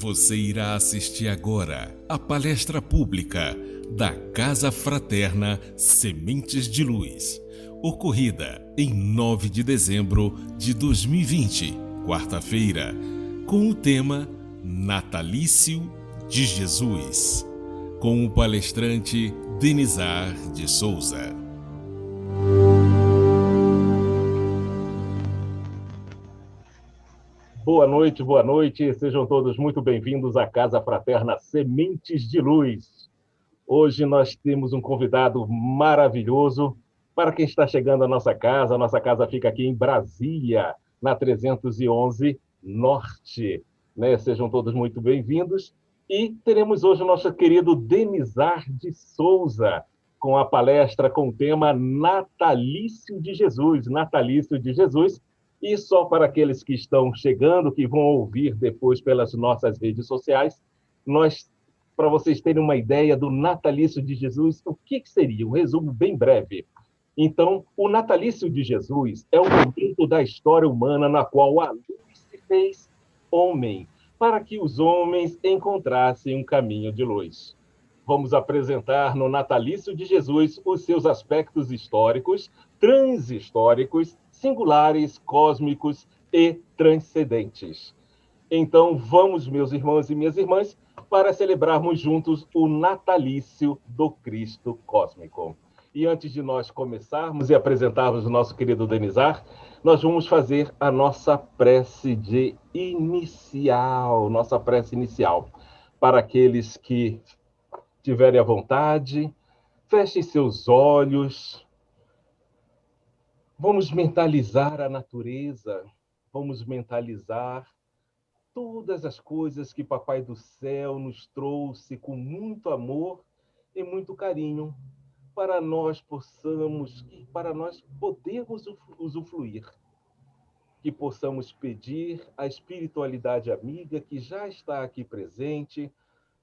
Você irá assistir agora a palestra pública da Casa Fraterna Sementes de Luz, ocorrida em 9 de dezembro de 2020, quarta-feira, com o tema Natalício de Jesus, com o palestrante Denizar de Souza. Boa noite, sejam todos muito bem-vindos à Casa Fraterna Sementes de Luz. Hoje nós temos um convidado maravilhoso para quem está chegando à nossa casa fica aqui em Brasília, na 311 Norte, né? Sejam todos muito bem-vindos e teremos hoje o nosso querido Denizar de Souza, com a palestra com o tema Natalício de Jesus, e só para aqueles que estão chegando, que vão ouvir depois pelas nossas redes sociais, para vocês terem uma ideia do natalício de Jesus, o que seria? Um resumo bem breve. Então, o natalício de Jesus é um momento da história humana na qual a luz se fez homem, para que os homens encontrassem um caminho de luz. Vamos apresentar no natalício de Jesus os seus aspectos históricos, transhistóricos, singulares, cósmicos e transcendentes. Então, vamos, meus irmãos e minhas irmãs, para celebrarmos juntos o natalício do Cristo cósmico. E antes de nós começarmos e apresentarmos o nosso querido Denizar, nós vamos fazer a nossa prece inicial. Para aqueles que tiverem à vontade, fechem seus olhos. Vamos mentalizar a natureza, vamos mentalizar todas as coisas que Papai do Céu nos trouxe com muito amor e muito carinho para nós podermos usufruir, que possamos pedir à espiritualidade amiga que já está aqui presente,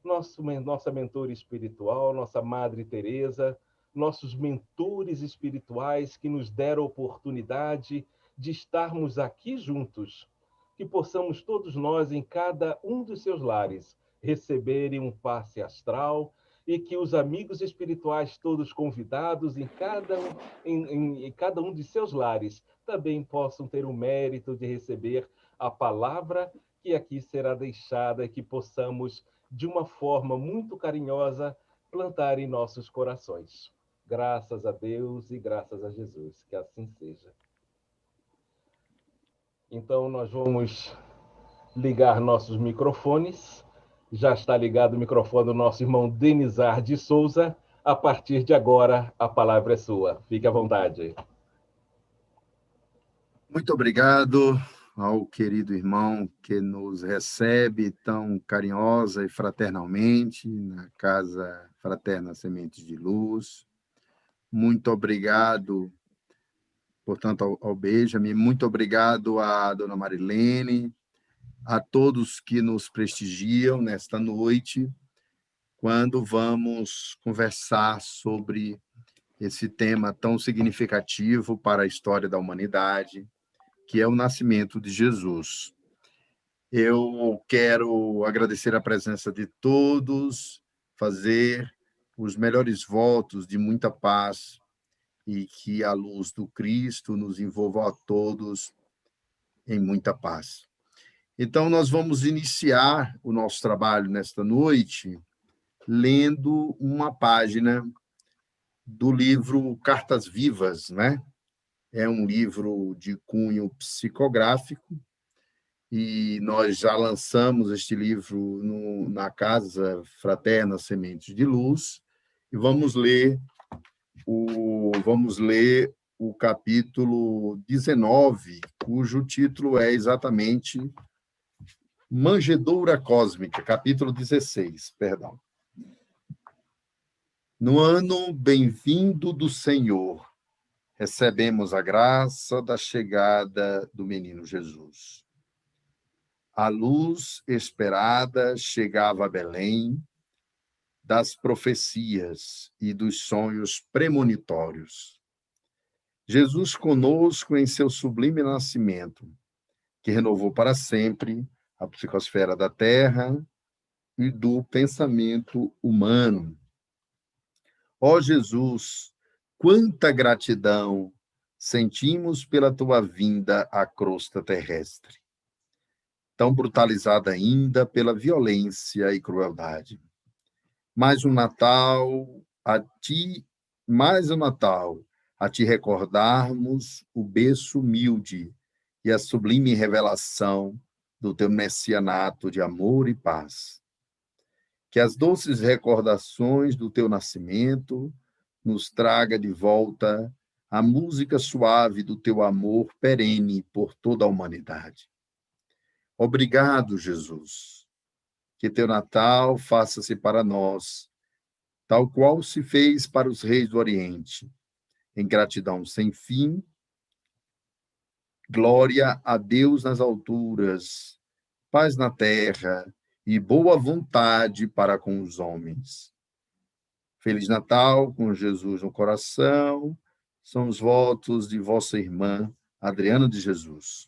nossa mentora espiritual, nossa Madre Teresa, nossos mentores espirituais que nos deram a oportunidade de estarmos aqui juntos, que possamos todos nós, em cada um dos seus lares, receberem um passe astral e que os amigos espirituais todos convidados em cada um de seus lares também possam ter o mérito de receber a palavra que aqui será deixada e que possamos, de uma forma muito carinhosa, plantar em nossos corações. Graças a Deus e graças a Jesus, que assim seja. Então, nós vamos ligar nossos microfones. Já está ligado o microfone do nosso irmão Denizar de Souza. A partir de agora, a palavra é sua. Fique à vontade. Muito obrigado ao querido irmão que nos recebe tão carinhosa e fraternalmente na Casa Fraterna Sementes de Luz. Muito obrigado, portanto, ao Benjamin. Muito obrigado à dona Marilene, a todos que nos prestigiam nesta noite, quando vamos conversar sobre esse tema tão significativo para a história da humanidade, que é o nascimento de Jesus. Eu quero agradecer a presença de todos, fazer os melhores votos de muita paz e que a luz do Cristo nos envolva a todos em muita paz. Então, nós vamos iniciar o nosso trabalho nesta noite lendo uma página do livro Cartas Vivas, né? É um livro de cunho psicográfico e nós já lançamos este livro na Casa Fraterna Sementes de Luz e vamos ler o capítulo 19, cujo título é exatamente Manjedoura Cósmica, capítulo 16, perdão. No ano bem-vindo do Senhor, recebemos a graça da chegada do menino Jesus. A luz esperada chegava a Belém, das profecias e dos sonhos premonitórios. Jesus conosco em seu sublime nascimento, que renovou para sempre a psicosfera da Terra e do pensamento humano. Ó Jesus, quanta gratidão sentimos pela tua vinda à crosta terrestre, tão brutalizada ainda pela violência e crueldade. Mais um Natal a te recordarmos o berço humilde e a sublime revelação do teu messianato de amor e paz. Que as doces recordações do teu nascimento nos traga de volta a música suave do teu amor perene por toda a humanidade. Obrigado, Jesus. Que teu Natal faça-se para nós, tal qual se fez para os reis do Oriente, em gratidão sem fim. Glória a Deus nas alturas, paz na terra e boa vontade para com os homens. Feliz Natal com Jesus no coração, são os votos de vossa irmã Adriana de Jesus.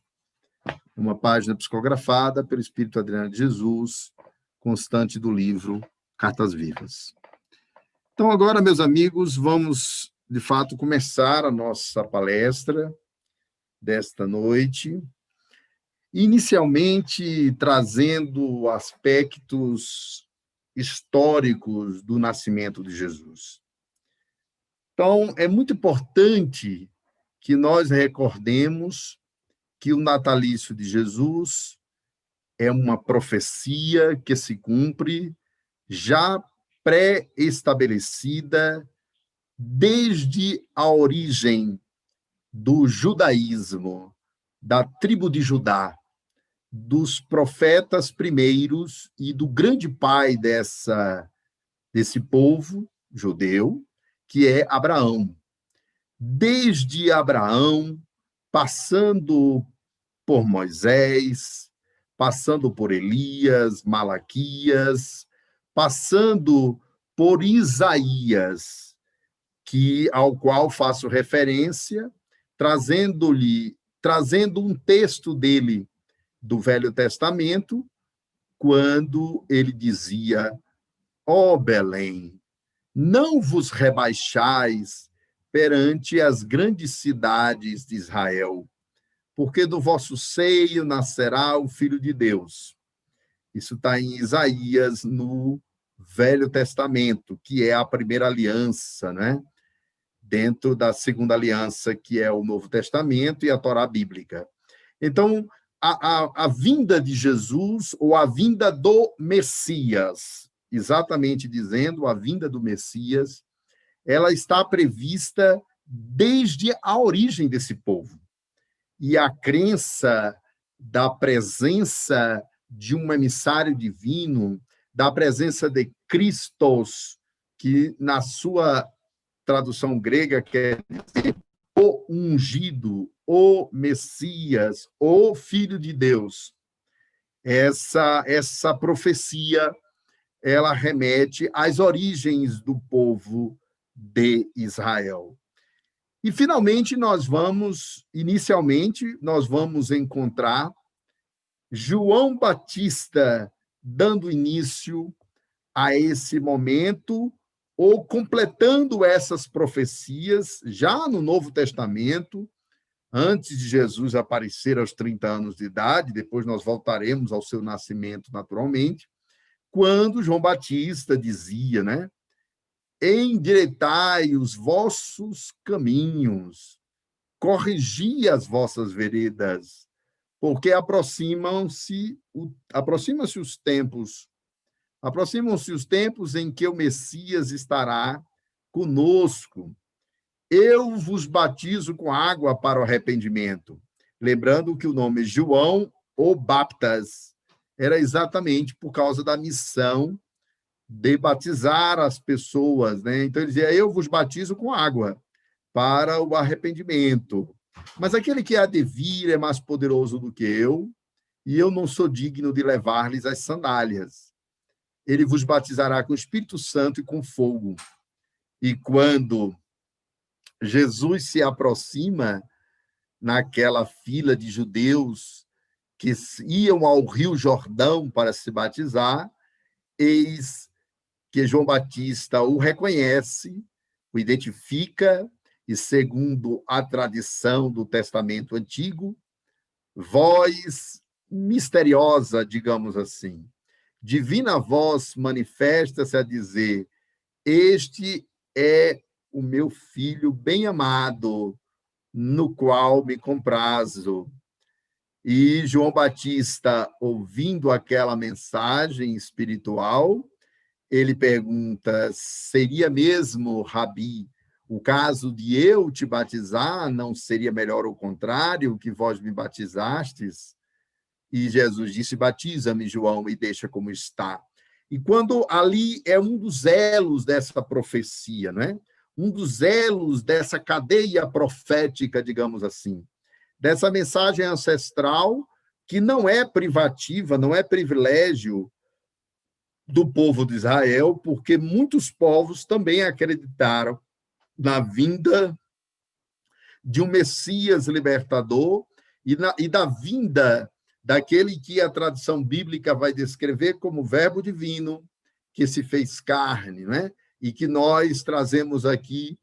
Uma página psicografada pelo Espírito Adriana de Jesus, constante do livro Cartas Vivas. Então, agora, meus amigos, vamos, de fato, começar a nossa palestra desta noite, inicialmente trazendo aspectos históricos do nascimento de Jesus. Então, é muito importante que nós recordemos que o natalício de Jesus é uma profecia que se cumpre já pré-estabelecida desde a origem do judaísmo, da tribo de Judá, dos profetas primeiros e do grande pai desse povo judeu, que é Abraão. Desde Abraão, passando por Moisés, passando por Elias, Malaquias, passando por Isaías, ao qual faço referência, trazendo um texto dele do Velho Testamento, quando ele dizia: ó Belém, não vos rebaixais perante as grandes cidades de Israel, porque do vosso seio nascerá o Filho de Deus. Isso está em Isaías, no Velho Testamento, que é a primeira aliança, né? Dentro da segunda aliança, que é o Novo Testamento e a Torá bíblica. Então, a vinda de Jesus, ou a vinda do Messias, exatamente dizendo, a vinda do Messias, ela está prevista desde a origem desse povo. E a crença da presença de um emissário divino, da presença de Christos, que na sua tradução grega quer dizer o ungido, o Messias, o Filho de Deus. Essa profecia, ela remete às origens do povo de Israel. E, finalmente, inicialmente, nós vamos encontrar João Batista dando início a esse momento, ou completando essas profecias já no Novo Testamento, antes de Jesus aparecer aos 30 anos de idade, depois nós voltaremos ao seu nascimento naturalmente, quando João Batista dizia, né? Endireitai os vossos caminhos, corrigi as vossas veredas, porque aproximam-se os tempos em que o Messias estará conosco. Eu vos batizo com água para o arrependimento. Lembrando que o nome João, ou Baptas, era exatamente por causa da missão de batizar as pessoas, né? Então, ele dizia, eu vos batizo com água para o arrependimento. Mas aquele que há de vir é mais poderoso do que eu, e eu não sou digno de levar-lhes as sandálias. Ele vos batizará com o Espírito Santo e com fogo. E quando Jesus se aproxima naquela fila de judeus que iam ao Rio Jordão para se batizar, eis que João Batista o reconhece, o identifica, e segundo a tradição do Testamento Antigo, voz misteriosa, digamos assim, divina voz manifesta-se a dizer: este é o meu filho bem amado, no qual me comprazo. E João Batista, ouvindo aquela mensagem espiritual, ele pergunta: seria mesmo, Rabi, o caso de eu te batizar? Não seria melhor o contrário, que vós me batizastes? E Jesus disse: batiza-me, João, e deixa como está. E quando ali é um dos elos dessa profecia, não é? Um dos elos dessa cadeia profética, digamos assim, dessa mensagem ancestral que não é privativa, não é privilégio do povo de Israel, porque muitos povos também acreditaram na vinda de um Messias libertador e da vinda daquele que a tradição bíblica vai descrever como verbo divino, que se fez carne, né? E que nós trazemos aqui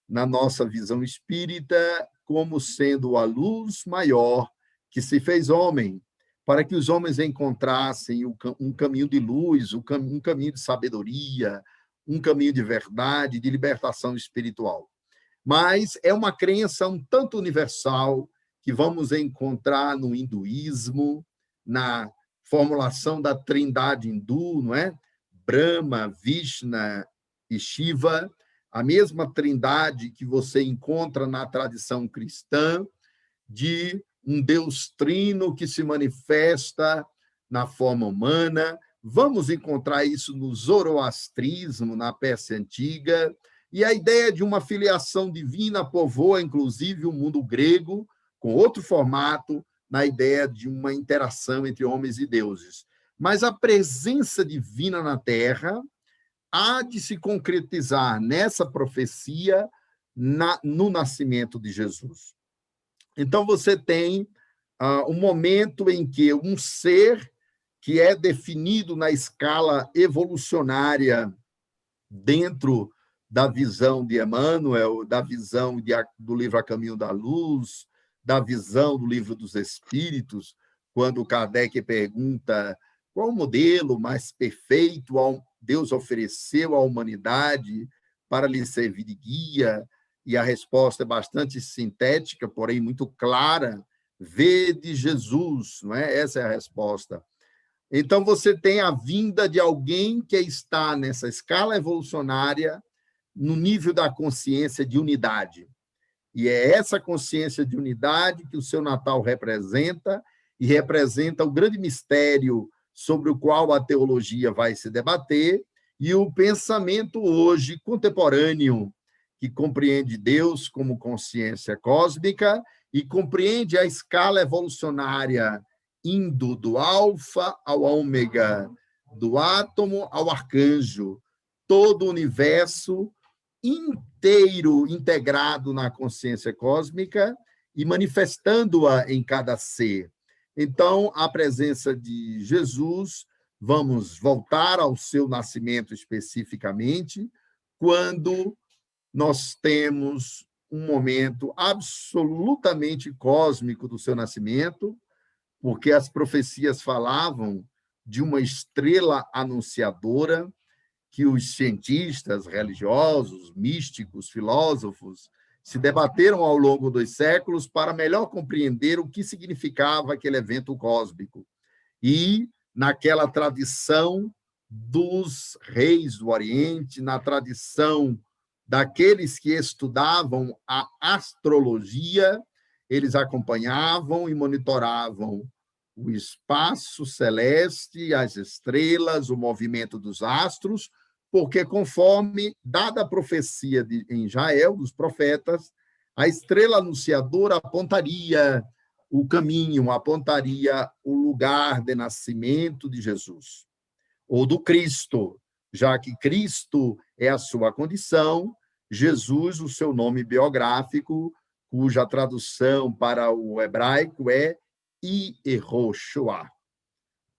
na nossa visão espírita como sendo a luz maior que se fez homem, para que os homens encontrassem um caminho de luz, um caminho de sabedoria, um caminho de verdade, de libertação espiritual. Mas é uma crença um tanto universal que vamos encontrar no hinduísmo, na formulação da trindade hindu, não é? Brahma, Vishnu e Shiva, a mesma trindade que você encontra na tradição cristã, de um Deus trino que se manifesta na forma humana. Vamos encontrar isso no zoroastrismo, na Pérsia Antiga, e a ideia de uma filiação divina povoa, inclusive, o mundo grego, com outro formato, na ideia de uma interação entre homens e deuses. Mas a presença divina na Terra há de se concretizar nessa profecia no nascimento de Jesus. Então, você tem um momento em que um ser que é definido na escala evolucionária dentro da visão de Emmanuel, da visão do livro A Caminho da Luz, da visão do Livro dos Espíritos, quando Kardec pergunta qual o modelo mais perfeito Deus ofereceu à humanidade para lhe servir de guia, e a resposta é bastante sintética, porém muito clara: vede Jesus, não é? Essa é a resposta. Então, você tem a vinda de alguém que está nessa escala evolucionária, no nível da consciência de unidade. E é essa consciência de unidade que o seu Natal representa, e representa o grande mistério sobre o qual a teologia vai se debater, e o pensamento hoje contemporâneo, que compreende Deus como consciência cósmica e compreende a escala evolucionária, indo do alfa ao ômega, do átomo ao arcanjo, todo o universo inteiro integrado na consciência cósmica e manifestando-a em cada ser. Então, a presença de Jesus, vamos voltar ao seu nascimento especificamente, quando nós temos um momento absolutamente cósmico do seu nascimento, porque as profecias falavam de uma estrela anunciadora que os cientistas, religiosos, místicos, filósofos se debateram ao longo dos séculos para melhor compreender o que significava aquele evento cósmico. E, naquela tradição dos reis do Oriente, na tradição daqueles que estudavam a astrologia, eles acompanhavam e monitoravam o espaço celeste, as estrelas, o movimento dos astros, porque, conforme dada a profecia em Jael, dos profetas, a estrela anunciadora apontaria o caminho, apontaria o lugar de nascimento de Jesus, ou do Cristo, já que Cristo é a sua condição, Jesus, o seu nome biográfico, cuja tradução para o hebraico é Yehoshua,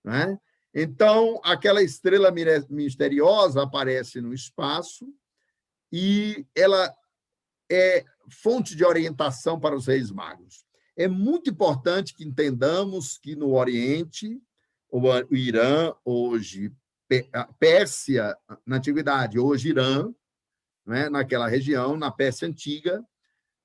né? Então, aquela estrela misteriosa aparece no espaço e ela é fonte de orientação para os reis magos. É muito importante que entendamos que no Oriente, o Irã, hoje Pérsia, na antiguidade, hoje Irã, né, naquela região, na Pérsia antiga,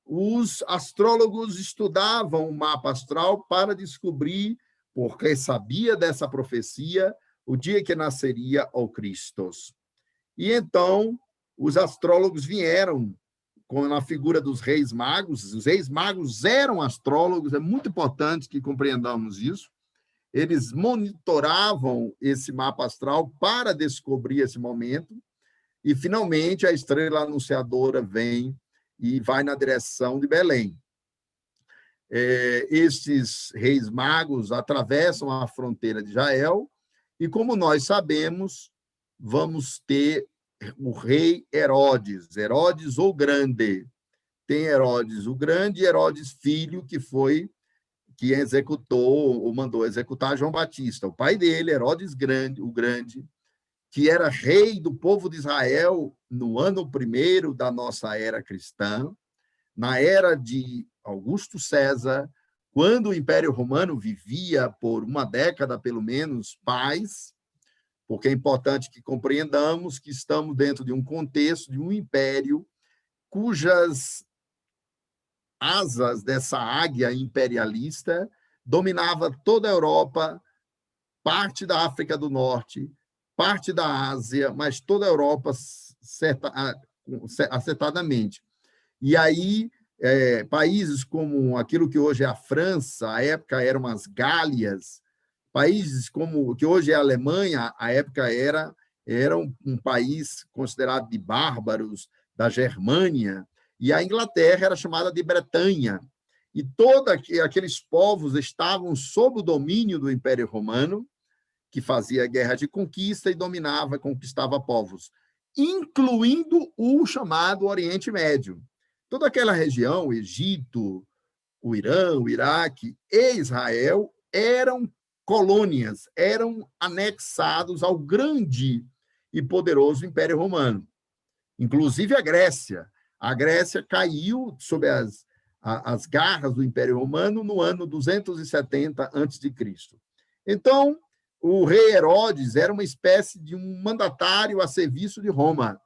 os astrólogos estudavam o mapa astral para descobrir, porque sabia dessa profecia, o dia que nasceria o Cristo. E então, os astrólogos vieram com a figura dos reis magos. Os reis magos eram astrólogos, é muito importante que compreendamos isso. Eles monitoravam esse mapa astral para descobrir esse momento, e, finalmente, a estrela anunciadora vem e vai na direção de Belém. Estes reis magos atravessam a fronteira de Israel, e, como nós sabemos, vamos ter o rei Herodes, Herodes o Grande. Tem Herodes o Grande e Herodes Filho, que executou ou mandou executar João Batista. O pai dele, Herodes o Grande, que era rei do povo de Israel no ano 1º da nossa era cristã, na era de Augusto César, quando o Império Romano vivia por uma década, pelo menos, paz, porque é importante que compreendamos que estamos dentro de um contexto de um império cujas asas dessa águia imperialista dominava toda a Europa, parte da África do Norte, parte da Ásia, mas toda a Europa acertadamente. E aí, países como aquilo que hoje é a França, à época eram as Gálias, países como que hoje é a Alemanha, à época era um país considerado de bárbaros, da Germânia, e a Inglaterra era chamada de Bretanha. E todos aqueles povos estavam sob o domínio do Império Romano, que fazia guerra de conquista e conquistava povos, incluindo o chamado Oriente Médio. Toda aquela região, o Egito, o Irã, o Iraque e Israel, eram colônias, eram anexados ao grande e poderoso Império Romano. Inclusive a Grécia. A Grécia caiu sob as garras do Império Romano no ano 270 a.C. Então, o rei Herodes era uma espécie de um mandatário a serviço de Roma,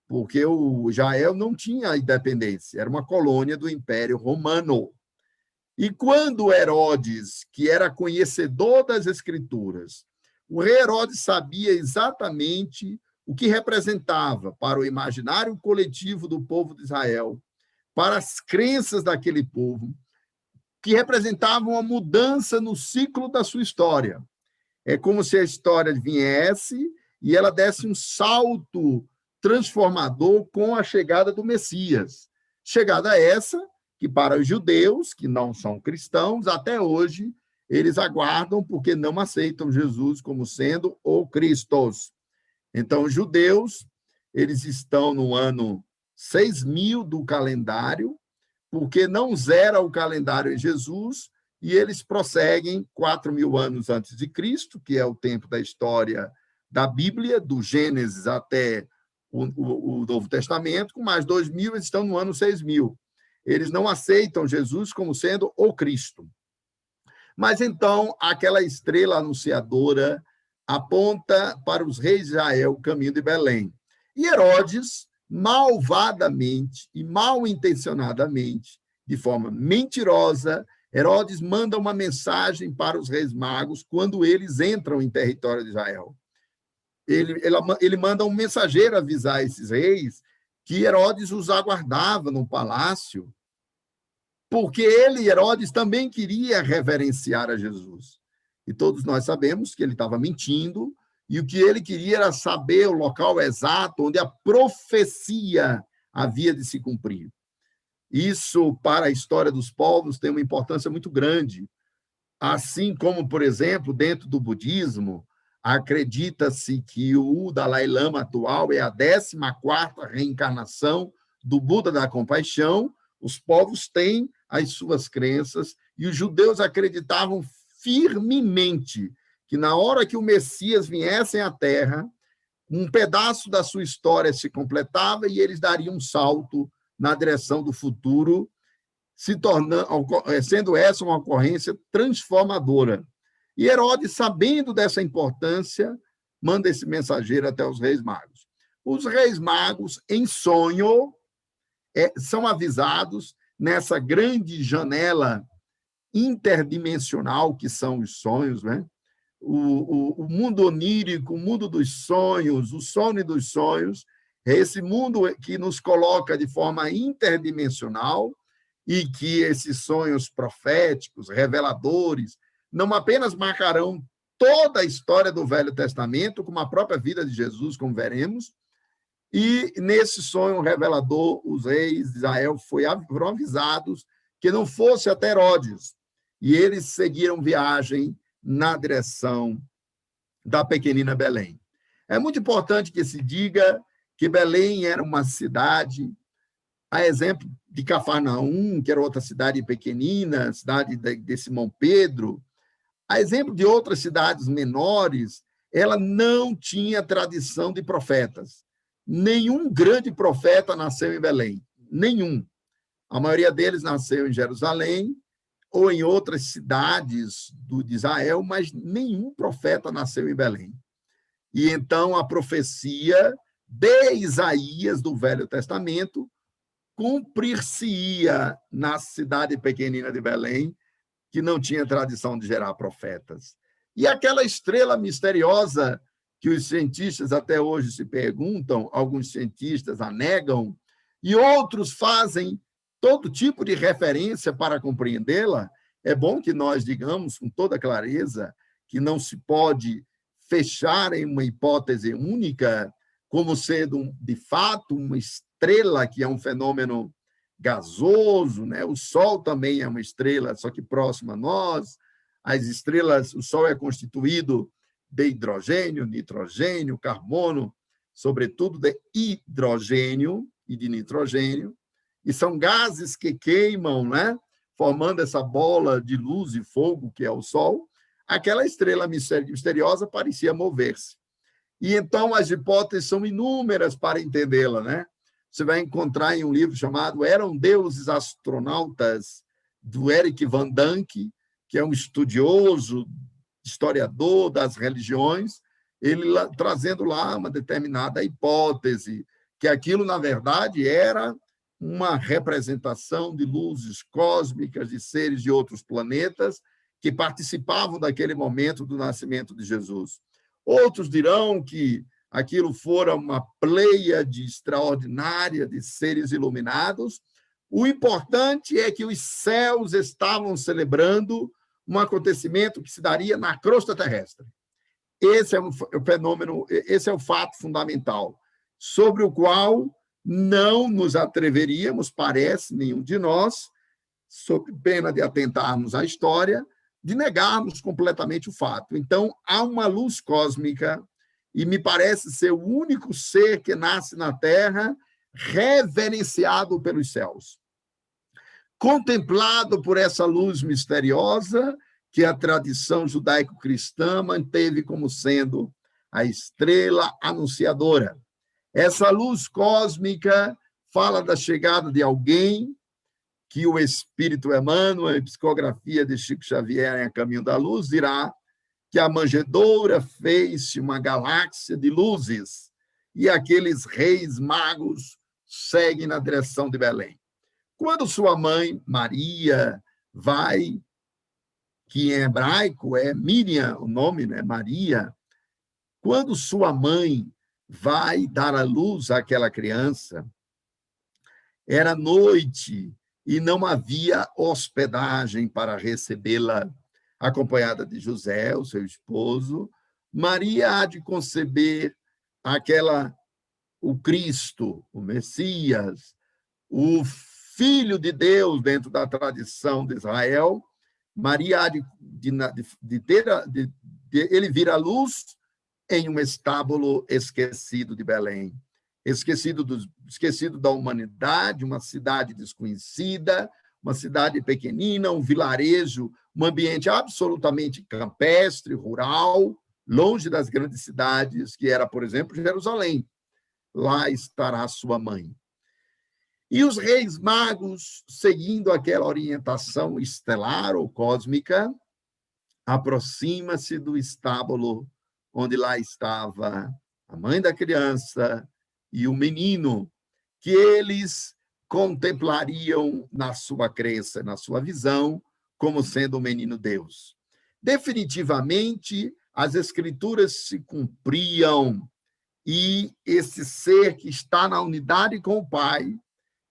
porque o Israel não tinha independência, era uma colônia do Império Romano. E quando Herodes, que era conhecedor das Escrituras, o rei Herodes sabia exatamente o que representava para o imaginário coletivo do povo de Israel, para as crenças daquele povo, que representavam uma mudança no ciclo da sua história. É como se a história viesse e ela desse um salto transformador com a chegada do Messias. Chegada essa que, para os judeus, que não são cristãos, até hoje, eles aguardam porque não aceitam Jesus como sendo o Cristo. Então, os judeus, eles estão no ano 6.000 do calendário, porque não zera o calendário em Jesus, e eles prosseguem 4.000 anos antes de Cristo, que é o tempo da história da Bíblia, do Gênesis até o Novo Testamento, com mais 2.000, eles estão no ano 6.000. Eles não aceitam Jesus como sendo o Cristo. Mas, então, aquela estrela anunciadora aponta para os reis de Israel o caminho de Belém. E Herodes, malvadamente e mal intencionadamente, de forma mentirosa, Herodes manda uma mensagem para os reis magos quando eles entram em território de Israel. Ele manda um mensageiro avisar esses reis que Herodes os aguardava no palácio, porque Herodes, também queria reverenciar a Jesus. E todos nós sabemos que ele estava mentindo, e o que ele queria era saber o local exato onde a profecia havia de se cumprir. Isso, para a história dos povos, tem uma importância muito grande. Assim como, por exemplo, dentro do budismo, acredita-se que o Dalai Lama atual é a 14ª reencarnação do Buda da Compaixão. Os povos têm as suas crenças, e os judeus acreditavam firmemente que na hora que o Messias viesse à Terra, um pedaço da sua história se completava e eles dariam um salto na direção do futuro, sendo essa uma ocorrência transformadora. E Herodes, sabendo dessa importância, manda esse mensageiro até os reis magos. Os reis magos, em sonho, são avisados nessa grande janela interdimensional que são os sonhos, né? O mundo onírico, o mundo dos sonhos, o sono dos sonhos, é esse mundo que nos coloca de forma interdimensional e que esses sonhos proféticos, reveladores, não apenas marcarão toda a história do Velho Testamento, como a própria vida de Jesus, como veremos, e nesse sonho revelador, os reis de Israel foram avisados que não fosse até Herodes, e eles seguiram viagem na direção da pequenina Belém. É muito importante que se diga que Belém era uma cidade, a exemplo de Cafarnaum, que era outra cidade pequenina, cidade de Simão Pedro, a exemplo de outras cidades menores, ela não tinha tradição de profetas. Nenhum grande profeta nasceu em Belém, nenhum. A maioria deles nasceu em Jerusalém ou em outras cidades de Israel, mas nenhum profeta nasceu em Belém. E então a profecia de Isaías do Velho Testamento cumprir-se-ia na cidade pequenina de Belém, que não tinha tradição de gerar profetas. E aquela estrela misteriosa que os cientistas até hoje se perguntam, alguns cientistas a negam, e outros fazem todo tipo de referência para compreendê-la, é bom que nós digamos com toda clareza que não se pode fechar em uma hipótese única como sendo, de fato, uma estrela que é um fenômeno gasoso, né? O Sol também é uma estrela, só que próxima a nós. As estrelas, o Sol é constituído de hidrogênio, nitrogênio, carbono, sobretudo de hidrogênio e de nitrogênio, e são gases que queimam, né? Formando essa bola de luz e fogo que é o Sol. Aquela estrela misteriosa parecia mover-se. E então as hipóteses são inúmeras para entendê-la, né? Você vai encontrar em um livro chamado Eram Deuses Astronautas, do Eric Van Dunk, que é um estudioso, historiador das religiões, ele trazendo lá uma determinada hipótese, que aquilo, na verdade, era uma representação de luzes cósmicas, de seres de outros planetas, que participavam daquele momento do nascimento de Jesus. Outros dirão que aquilo fora uma pleiade extraordinária de seres iluminados. O importante é que os céus estavam celebrando um acontecimento que se daria na crosta terrestre. Esse é o fenômeno, esse é o fato fundamental, sobre o qual não nos atreveríamos, parece, nenhum de nós, sob pena de atentarmos à história, de negarmos completamente o fato. Então, há uma luz cósmica, e me parece ser o único ser que nasce na Terra reverenciado pelos céus, contemplado por essa luz misteriosa que a tradição judaico-cristã manteve como sendo a estrela anunciadora. Essa luz cósmica fala da chegada de alguém que o Espírito Emmanuel, em psicografia de Chico Xavier, em A Caminho da Luz, dirá que a manjedoura fez-se uma galáxia de luzes e aqueles reis magos seguem na direção de Belém. Quando sua mãe, Maria, vai, que em hebraico é Miriam, o nome, né? Maria, quando sua mãe vai dar à luz àquela criança, era noite e não havia hospedagem para recebê-la, acompanhada de José, o seu esposo. Maria há de conceber o Cristo, o Messias, o Filho de Deus dentro da tradição de Israel. Maria há de ele vir à luz em um estábulo esquecido de Belém, esquecido da humanidade, uma cidade desconhecida, uma cidade pequenina, um vilarejo, um ambiente absolutamente campestre, rural, longe das grandes cidades, que era, por exemplo, Jerusalém. Lá estará sua mãe. E os reis magos, seguindo aquela orientação estelar ou cósmica, aproxima-se do estábulo onde lá estava a mãe da criança e o menino, que eles contemplariam na sua crença, na sua visão, como sendo o menino Deus. Definitivamente, as escrituras se cumpriam e esse ser que está na unidade com o Pai,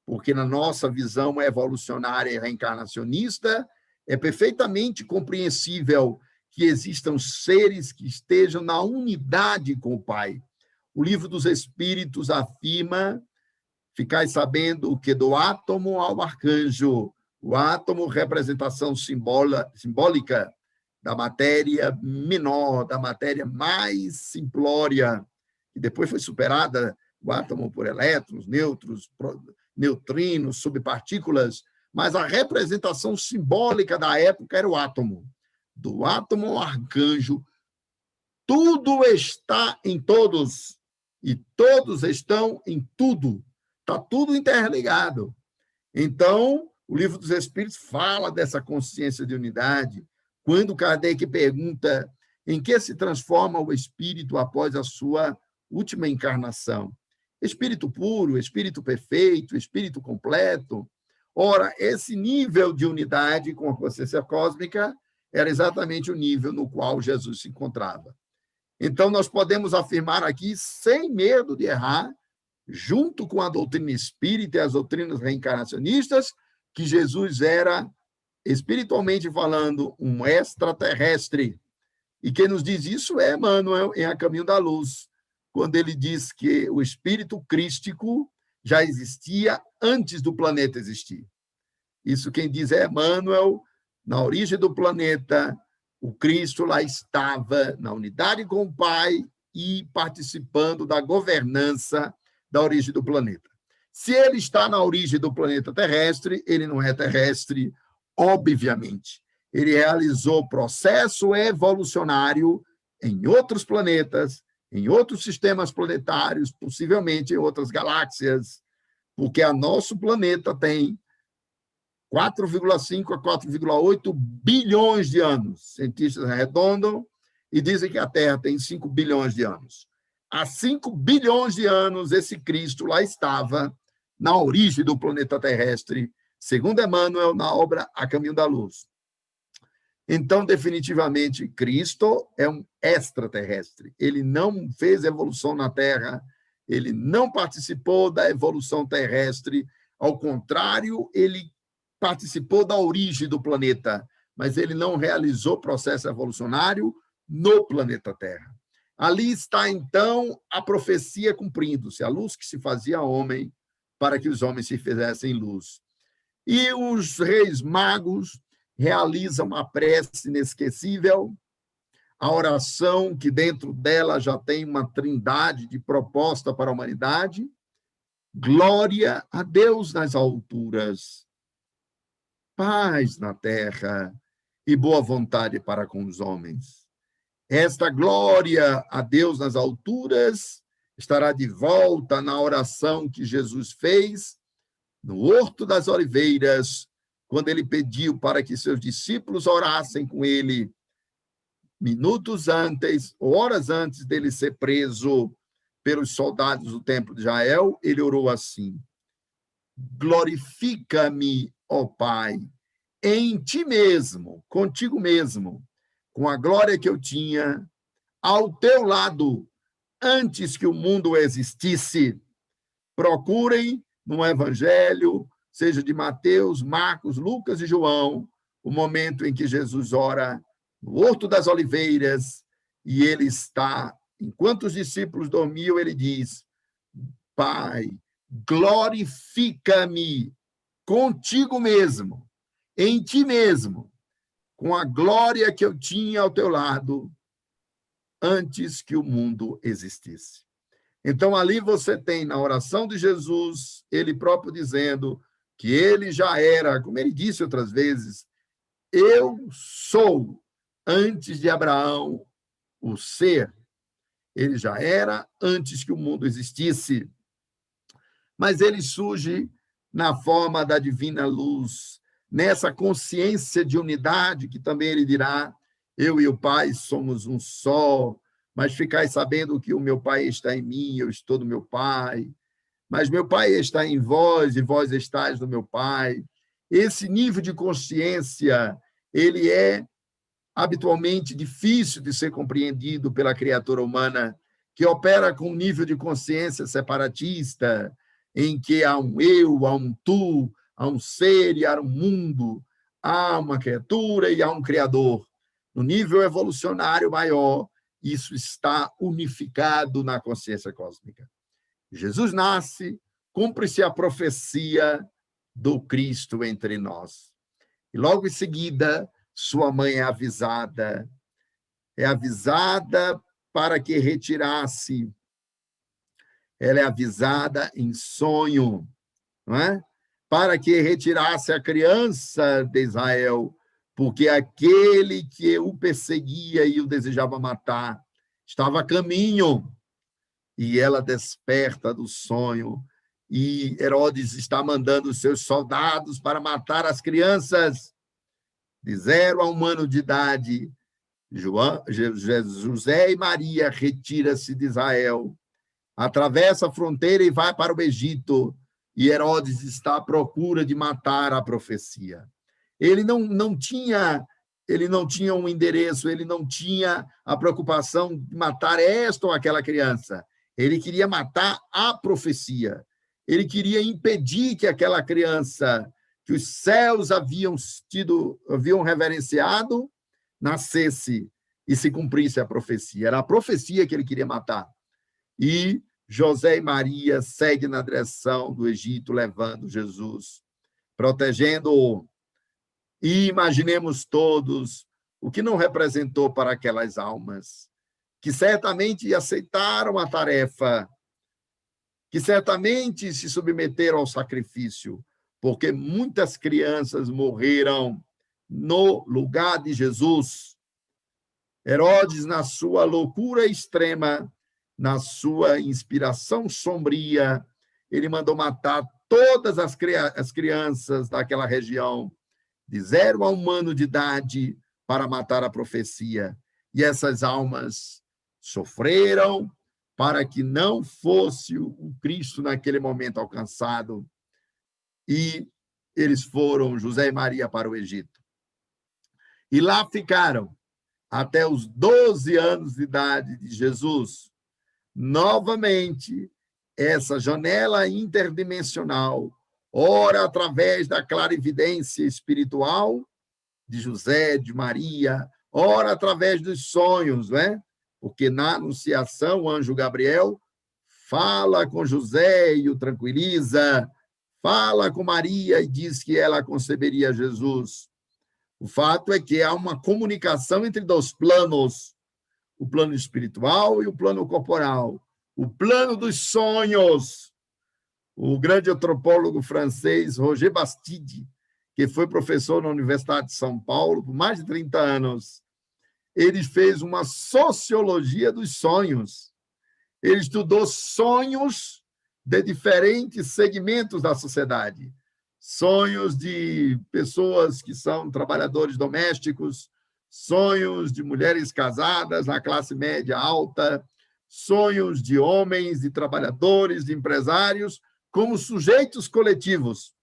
porque na nossa visão evolucionária e reencarnacionista, é perfeitamente compreensível que existam seres que estejam na unidade com o Pai. O Livro dos Espíritos afirma, ficai sabendo que do átomo ao arcanjo, o átomo, representação simbólica da matéria menor, da matéria mais simplória, que depois foi superada, o átomo por elétrons, nêutrons, neutrinos, subpartículas, mas a representação simbólica da época era o átomo. Do átomo ao arcanjo, tudo está em todos, e todos estão em tudo. Está tudo interligado. Então, o Livro dos Espíritos fala dessa consciência de unidade. Quando Kardec pergunta em que se transforma o espírito após a sua última encarnação. Espírito puro, espírito perfeito, espírito completo. Ora, esse nível de unidade com a consciência cósmica era exatamente o nível no qual Jesus se encontrava. Então, nós podemos afirmar aqui, sem medo de errar, junto com a doutrina espírita e as doutrinas reencarnacionistas, que Jesus era, espiritualmente falando, um extraterrestre. E quem nos diz isso é Emmanuel, em A Caminho da Luz, quando ele diz que o espírito crístico já existia antes do planeta existir. Isso quem diz é Emmanuel. Na origem do planeta, o Cristo lá estava na unidade com o Pai e participando da governança da origem do planeta. Se ele está na origem do planeta terrestre, ele não é terrestre, obviamente. Ele realizou processo evolucionário em outros planetas, em outros sistemas planetários, possivelmente em outras galáxias, porque o nosso planeta tem 4,5 a 4,8 bilhões de anos. Cientistas arredondam e dizem que a Terra tem 5 bilhões de anos. Há 5 bilhões de anos, esse Cristo lá estava na origem do planeta terrestre, segundo Emmanuel, na obra A Caminho da Luz. Então, definitivamente, Cristo é um extraterrestre. Ele não fez evolução na Terra, ele não participou da evolução terrestre, ao contrário, ele participou da origem do planeta, mas ele não realizou processo evolucionário no planeta Terra. Ali está, então, a profecia cumprindo-se, a luz que se fazia homem para que os homens se fizessem luz. E os reis magos realizam uma prece inesquecível, a oração que dentro dela já tem uma trindade de proposta para a humanidade. Glória a Deus nas alturas, paz na terra e boa vontade para com os homens. Esta glória a Deus nas alturas estará de volta na oração que Jesus fez no Horto das Oliveiras, quando ele pediu para que seus discípulos orassem com ele, minutos antes, horas antes dele ser preso pelos soldados do Templo de Israel, ele orou assim: glorifica-me, ó Pai, em ti mesmo, contigo mesmo, com a glória que eu tinha ao teu lado antes que o mundo existisse. Procurem no Evangelho, seja de Mateus, Marcos, Lucas e João, o momento em que Jesus ora no Horto das Oliveiras e ele está, enquanto os discípulos dormiam, ele diz: Pai, glorifica-me contigo mesmo, em ti mesmo, com a glória que eu tinha ao teu lado antes que o mundo existisse. Então, ali você tem, na oração de Jesus, ele próprio dizendo: que ele já era, como ele disse outras vezes, eu sou, antes de Abraão, o ser. Ele já era antes que o mundo existisse. Mas ele surge na forma da divina luz, nessa consciência de unidade que também ele dirá, eu e o Pai somos um só, mas ficai sabendo que o meu Pai está em mim, eu estou no meu Pai, mas meu Pai está em vós e vós estáis no meu Pai. Esse nível de consciência, ele é habitualmente difícil de ser compreendido pela criatura humana, que opera com um nível de consciência separatista, em que há um eu, há um tu, há um ser e há um mundo, há uma criatura e há um criador. No nível evolucionário maior, isso está unificado na consciência cósmica. Jesus nasce, cumpre-se a profecia do Cristo entre nós. E logo em seguida, sua mãe é avisada para que retirasse. Ela é avisada em sonho, não é? Para que retirasse a criança de Israel, porque aquele que o perseguia e o desejava matar estava a caminho. E ela desperta do sonho, e Herodes está mandando os seus soldados para matar as crianças de 0 a 1 ano de idade. José e Maria retira-se de Israel, atravessa a fronteira e vai para o Egito, e Herodes está à procura de matar a profecia. Ele não tinha um endereço, ele não tinha a preocupação de matar esta ou aquela criança. Ele queria matar a profecia. Ele queria impedir que aquela criança que os céus haviam reverenciado nascesse e se cumprisse a profecia. Era a profecia que ele queria matar. E José e Maria seguem na direção do Egito, levando Jesus, protegendo-o. E imaginemos todos o que não representou para aquelas almas, que certamente aceitaram a tarefa, que certamente se submeteram ao sacrifício, porque muitas crianças morreram no lugar de Jesus. Herodes, na sua loucura extrema, na sua inspiração sombria, ele mandou matar todas as crianças daquela região, de 0 a 1 ano de idade, para matar a profecia. E essas almas sofreram para que não fosse o Cristo naquele momento alcançado. E eles foram, José e Maria, para o Egito. E lá ficaram até os 12 anos de idade de Jesus. Novamente, essa janela interdimensional, ora através da clarividência espiritual de José, de Maria, ora através dos sonhos, né? Porque na Anunciação, o anjo Gabriel fala com José e o tranquiliza, fala com Maria e diz que ela conceberia Jesus. O fato é que há uma comunicação entre 2 planos, o plano espiritual e o plano corporal, o plano dos sonhos. O grande antropólogo francês Roger Bastide, que foi professor na Universidade de São Paulo por mais de 30 anos, ele fez uma sociologia dos sonhos. Ele estudou sonhos de diferentes segmentos da sociedade. Sonhos de pessoas que são trabalhadores domésticos, sonhos de mulheres casadas na classe média alta, sonhos de homens, de trabalhadores, de empresários, como sujeitos coletivos.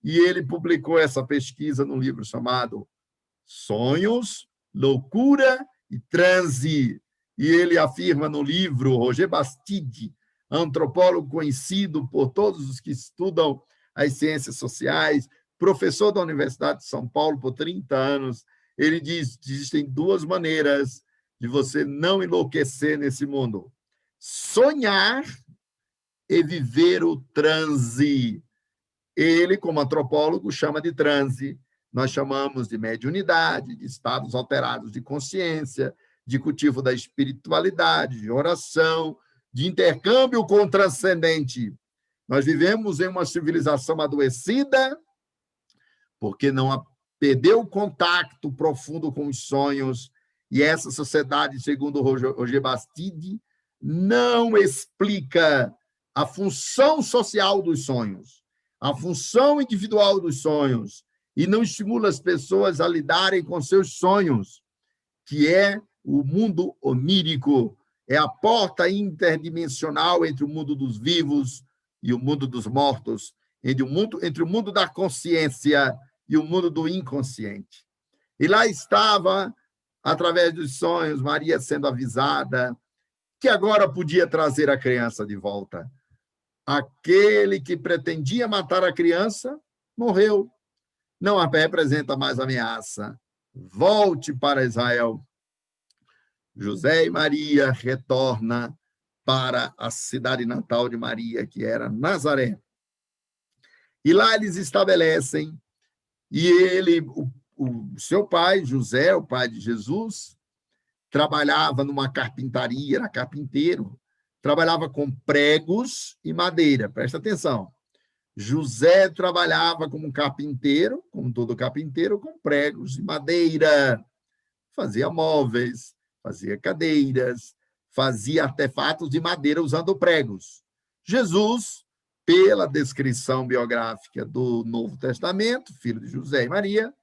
E ele publicou essa pesquisa num livro chamado Sonhos, Loucura e Transe. E ele afirma no livro, Roger Bastide, antropólogo conhecido por todos os que estudam as ciências sociais, professor da Universidade de São Paulo por 30 anos, ele diz que existem 2 maneiras de você não enlouquecer nesse mundo: sonhar e viver o transe. Ele, como antropólogo, chama de transe. Nós chamamos de mediunidade, de estados alterados de consciência, de cultivo da espiritualidade, de oração, de intercâmbio com o transcendente. Nós vivemos em uma civilização adoecida, porque não perdeu o contato profundo com os sonhos, e essa sociedade, segundo Roger Bastide, não explica a função social dos sonhos, a função individual dos sonhos, e não estimula as pessoas a lidarem com seus sonhos, que é o mundo onírico, é a porta interdimensional entre o mundo dos vivos e o mundo dos mortos, entre o mundo da consciência e o mundo do inconsciente. E lá estava, através dos sonhos, Maria sendo avisada que agora podia trazer a criança de volta. Aquele que pretendia matar a criança morreu. Não representa mais ameaça. Volte para Israel. José e Maria retornam para a cidade natal de Maria, que era Nazaré. E lá eles estabelecem, e o seu pai, José, o pai de Jesus, trabalhava numa carpintaria, era carpinteiro, trabalhava com pregos e madeira. Presta atenção. José trabalhava como carpinteiro, como todo carpinteiro, com pregos e madeira. Fazia móveis, fazia cadeiras, fazia artefatos de madeira usando pregos. Jesus, pela descrição biográfica do Novo Testamento, filho de José e Maria,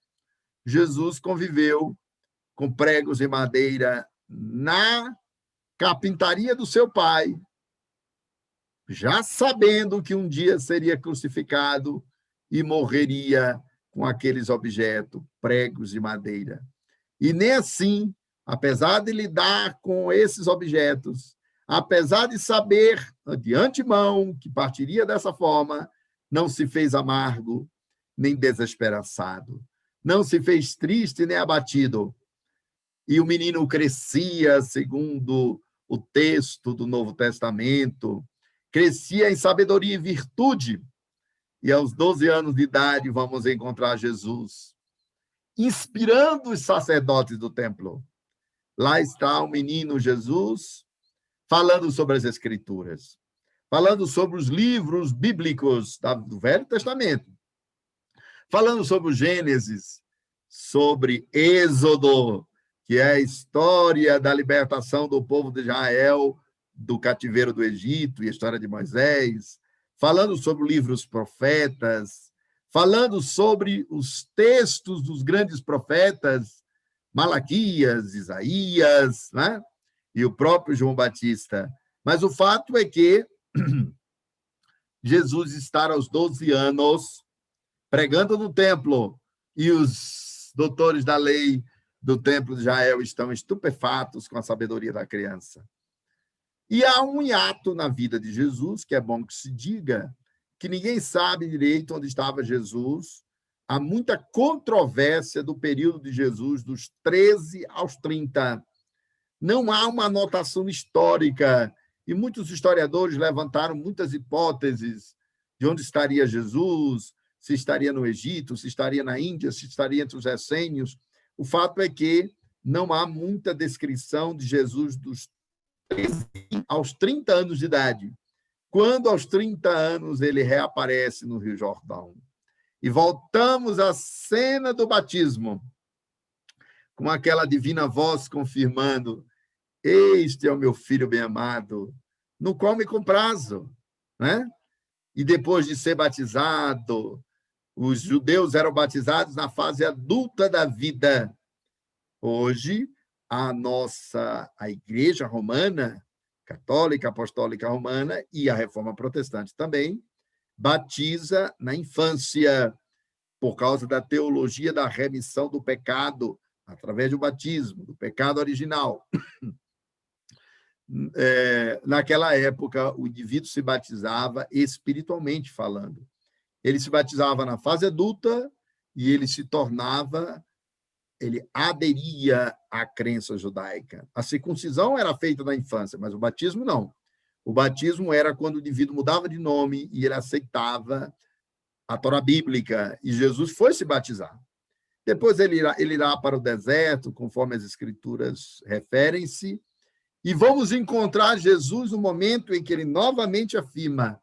Jesus conviveu com pregos e madeira na carpintaria do seu pai, já sabendo que um dia seria crucificado e morreria com aqueles objetos, pregos de madeira. E nem assim, apesar de lidar com esses objetos, apesar de saber de antemão que partiria dessa forma, não se fez amargo nem desesperançado, não se fez triste nem abatido. E o menino crescia, segundo o texto do Novo Testamento, crescia em sabedoria e virtude. E aos 12 anos de idade vamos encontrar Jesus, inspirando os sacerdotes do templo. Lá está o menino Jesus, falando sobre as Escrituras, falando sobre os livros bíblicos do Velho Testamento, falando sobre o Gênesis, sobre Êxodo, que é a história da libertação do povo de Israel do cativeiro do Egito e a história de Moisés, falando sobre o livro Os Profetas, falando sobre os textos dos grandes profetas, Malaquias, Isaías, né? E o próprio João Batista. Mas o fato é que Jesus está aos 12 anos pregando no templo e os doutores da lei do templo de Israel estão estupefatos com a sabedoria da criança. E há um hiato na vida de Jesus, que é bom que se diga, que ninguém sabe direito onde estava Jesus. Há muita controvérsia do período de Jesus, dos 13 aos 30. Não há uma anotação histórica, e muitos historiadores levantaram muitas hipóteses de onde estaria Jesus, se estaria no Egito, se estaria na Índia, se estaria entre os essênios. O fato é que não há muita descrição de Jesus dos 13 aos 30 anos de idade, quando aos 30 anos ele reaparece no Rio Jordão. E voltamos à cena do batismo, com aquela divina voz confirmando: este é o meu filho bem-amado, no qual me comprazo, né? E depois de ser batizado, os judeus eram batizados na fase adulta da vida. Hoje, a Igreja Romana, Católica, Apostólica Romana, e a Reforma Protestante também, batiza na infância, por causa da teologia da remissão do pecado, através do batismo, do pecado original. Naquela época, o indivíduo se batizava espiritualmente falando. Ele se batizava na fase adulta e ele aderia à crença judaica. A circuncisão era feita na infância, mas o batismo não. O batismo era quando o indivíduo mudava de nome e ele aceitava a Torá bíblica, e Jesus foi se batizar. Depois ele irá para o deserto, conforme as Escrituras referem-se, e vamos encontrar Jesus no momento em que ele novamente afirma: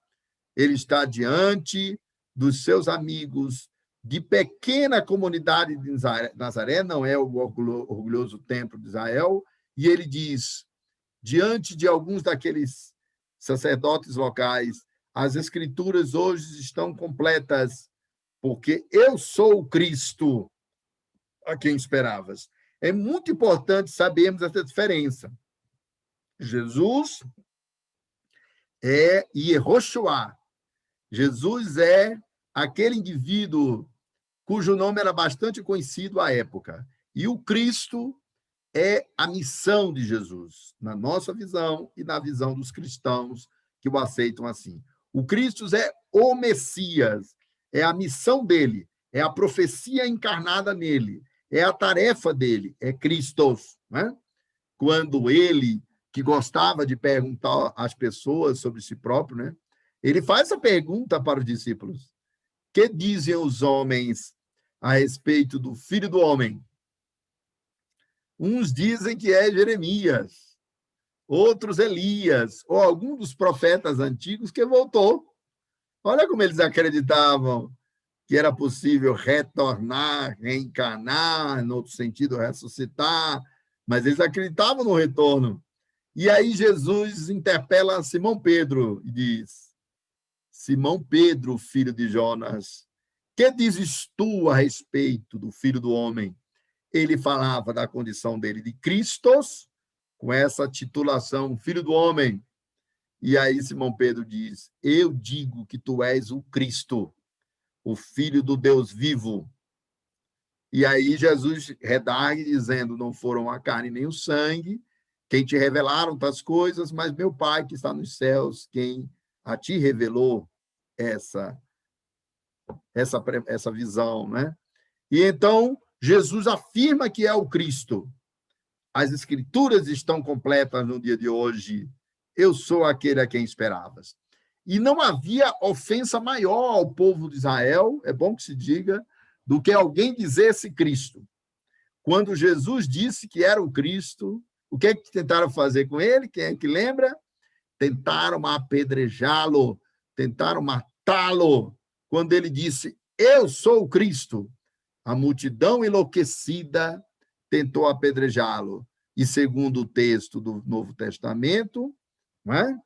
Ele está diante dos seus amigos de pequena comunidade de Nazaré, não é o orgulhoso templo de Israel, e ele diz, diante de alguns daqueles sacerdotes locais, as escrituras hoje estão completas, porque eu sou o Cristo a quem esperavas. É muito importante sabermos essa diferença. Jesus é Yehoshua. Jesus é aquele indivíduo cujo nome era bastante conhecido à época. E o Cristo é a missão de Jesus, na nossa visão e na visão dos cristãos que o aceitam assim. O Cristo é o Messias, é a missão dele, é a profecia encarnada nele, é a tarefa dele, é Christos, né? Quando ele, que gostava de perguntar às pessoas sobre si próprio, né? Ele faz essa pergunta para os discípulos: que dizem os homens a respeito do Filho do Homem? Uns dizem que é Jeremias, outros Elias, ou algum dos profetas antigos que voltou. Olha como eles acreditavam que era possível retornar, reencarnar, no outro sentido, ressuscitar, mas eles acreditavam no retorno. E aí Jesus interpela Simão Pedro e diz: Simão Pedro, filho de Jonas, que dizes tu a respeito do Filho do Homem? Ele falava da condição dele de Christos, com essa titulação, Filho do Homem. E aí Simão Pedro diz: eu digo que tu és o Cristo, o Filho do Deus vivo. E aí Jesus redargue dizendo: não foram a carne nem o sangue quem te revelaram tais coisas, mas meu Pai que está nos céus, quem a ti revelou essa visão, né? E então Jesus afirma que é o Cristo. As escrituras estão completas no dia de hoje. Eu sou aquele a quem esperavas. E não havia ofensa maior ao povo de Israel, é bom que se diga, do que alguém dissesse Cristo. Quando Jesus disse que era o Cristo, o que é que tentaram fazer com ele? Quem é que lembra? Tentaram apedrejá-lo, tentaram matá-lo. Quando ele disse: eu sou o Cristo, a multidão enlouquecida tentou apedrejá-lo. E segundo o texto do Novo Testamento, não é?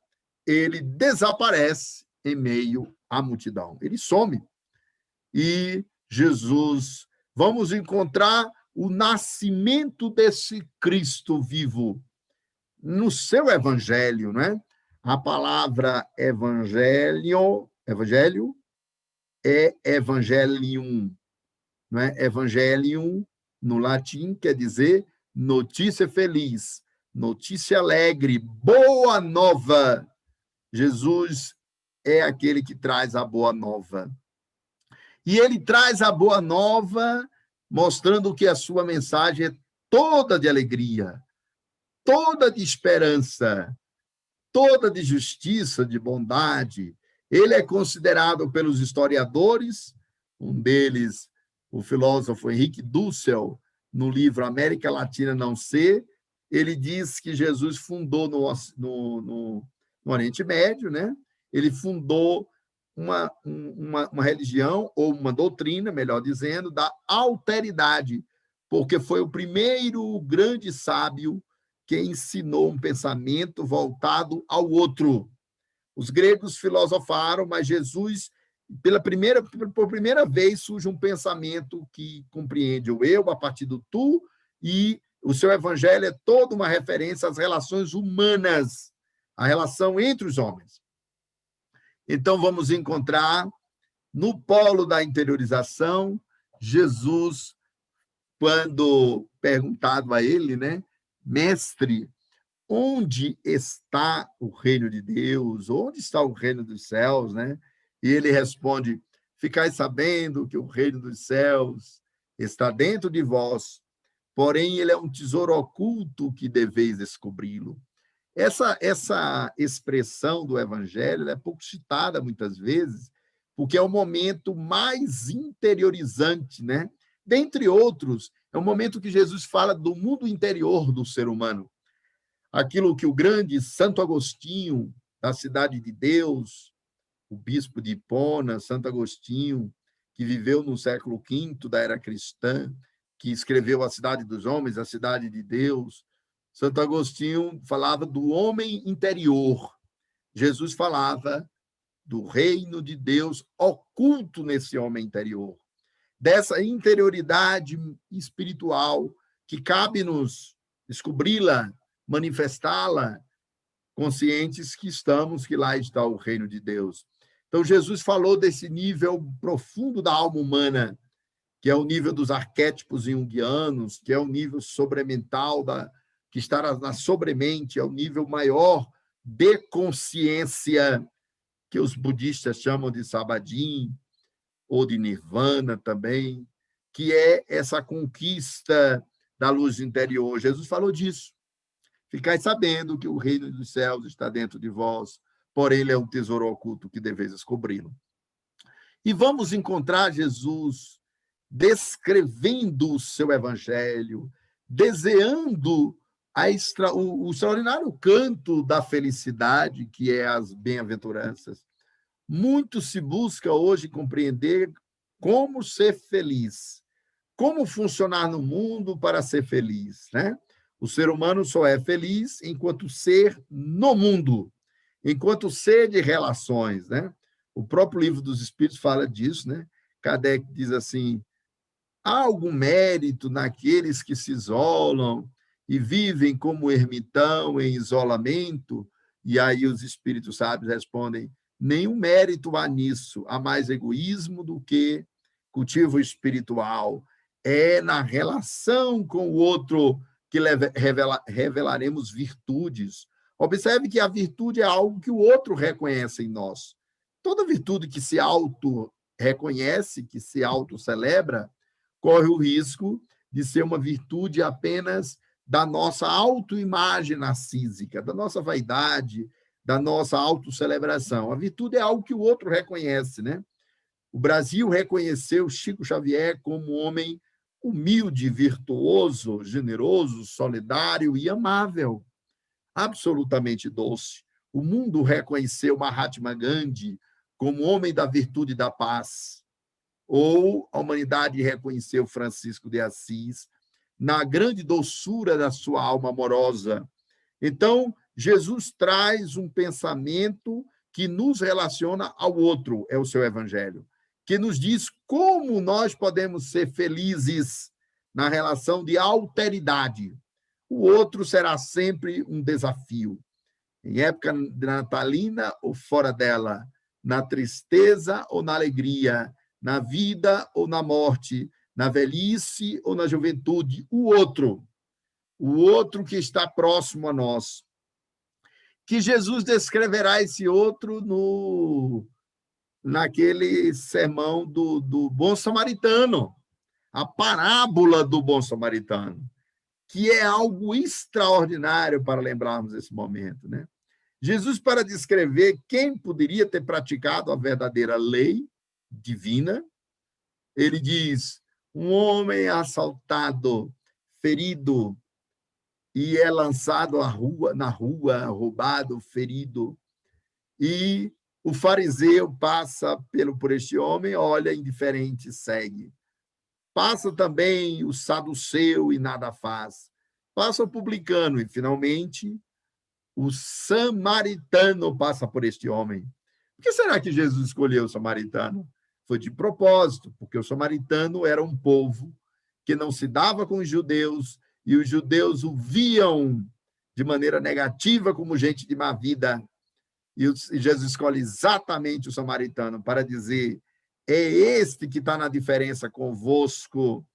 Ele desaparece em meio à multidão. Ele some. E Jesus, vamos encontrar o nascimento desse Cristo vivo no seu evangelho, né? A palavra evangelho é evangelium, não é? Evangelium, no latim, quer dizer notícia feliz, notícia alegre, boa nova. Jesus é aquele que traz a boa nova. E ele traz a boa nova, mostrando que a sua mensagem é toda de alegria, toda de esperança, toda de justiça, de bondade. Ele é considerado pelos historiadores, um deles, o filósofo Henrique Dussel, no livro América Latina Não Ser, ele diz que Jesus fundou no Oriente Médio, né? Ele fundou uma religião, ou uma doutrina, melhor dizendo, da alteridade, porque foi o primeiro grande sábio que ensinou um pensamento voltado ao outro. Os gregos filosofaram, mas Jesus, por primeira vez, surge um pensamento que compreende o eu a partir do tu, e o seu evangelho é toda uma referência às relações humanas, a relação entre os homens. Então, vamos encontrar no polo da interiorização, Jesus, quando perguntado a ele, né, mestre, onde está o reino de Deus? Onde está o reino dos céus, né? E ele responde: ficai sabendo que o reino dos céus está dentro de vós, porém ele é um tesouro oculto que deveis descobri-lo. Essa expressão do evangelho é pouco citada muitas vezes, porque é o momento mais interiorizante, né? Dentre outros, é o momento que Jesus fala do mundo interior do ser humano. Aquilo que o grande Santo Agostinho, da Cidade de Deus, o bispo de Hipona, Santo Agostinho, que viveu no século V da era cristã, que escreveu A Cidade dos Homens, A Cidade de Deus. Santo Agostinho falava do homem interior. Jesus falava do reino de Deus oculto nesse homem interior, dessa interioridade espiritual que cabe-nos descobri-la, manifestá-la, conscientes que lá está o reino de Deus. Então, Jesus falou desse nível profundo da alma humana, que é o nível dos arquétipos junguianos, que é o nível sobremental, que está na sobremente, é o nível maior de consciência, que os budistas chamam de Samadhi, ou de Nirvana também, que é essa conquista da luz interior. Jesus falou disso. Ficai sabendo que o reino dos céus está dentro de vós, porém ele é um tesouro oculto que deveis descobri-lo. E vamos encontrar Jesus descrevendo o seu evangelho, deseando o extraordinário canto da felicidade, que é as bem-aventuranças. Muito se busca hoje compreender como ser feliz, como funcionar no mundo para ser feliz, né? O ser humano só é feliz enquanto ser no mundo, enquanto ser de relações, né? O próprio Livro dos Espíritos fala disso, né? Kardec diz assim: há algum mérito naqueles que se isolam e vivem como ermitão em isolamento? E aí os espíritos sábios respondem: nenhum mérito há nisso, há mais egoísmo do que cultivo espiritual. É na relação com o outro que revelaremos virtudes. Observe que a virtude é algo que o outro reconhece em nós. Toda virtude que se auto-reconhece, que se auto-celebra, corre o risco de ser uma virtude apenas da nossa autoimagem narcísica, da nossa vaidade, da nossa autocelebração. A virtude é algo que o outro reconhece, né? O Brasil reconheceu Chico Xavier como um homem humilde, virtuoso, generoso, solidário e amável, absolutamente doce. O mundo reconheceu Mahatma Gandhi como homem da virtude e da paz. Ou a humanidade reconheceu Francisco de Assis na grande doçura da sua alma amorosa. Então, Jesus traz um pensamento que nos relaciona ao outro, é o seu evangelho, que nos diz como nós podemos ser felizes na relação de alteridade. O outro será sempre um desafio. Em época natalina ou fora dela, na tristeza ou na alegria, na vida ou na morte, na velhice ou na juventude, o outro que está próximo a nós. Que Jesus descreverá esse outro naquele sermão do bom samaritano, a parábola do bom samaritano, que é algo extraordinário para lembrarmos esse momento, né? Jesus, para descrever quem poderia ter praticado a verdadeira lei divina, ele diz: um homem assaltado, ferido, e é lançado na rua, roubado, ferido. E o fariseu passa por este homem, olha indiferente, segue. Passa também o saduceu e nada faz. Passa o publicano e, finalmente, o samaritano passa por este homem. Por que será que Jesus escolheu o samaritano? Foi de propósito, porque o samaritano era um povo que não se dava com os judeus, e os judeus o viam de maneira negativa como gente de má vida. E Jesus escolhe exatamente o samaritano para dizer: é este que está na diferença convosco.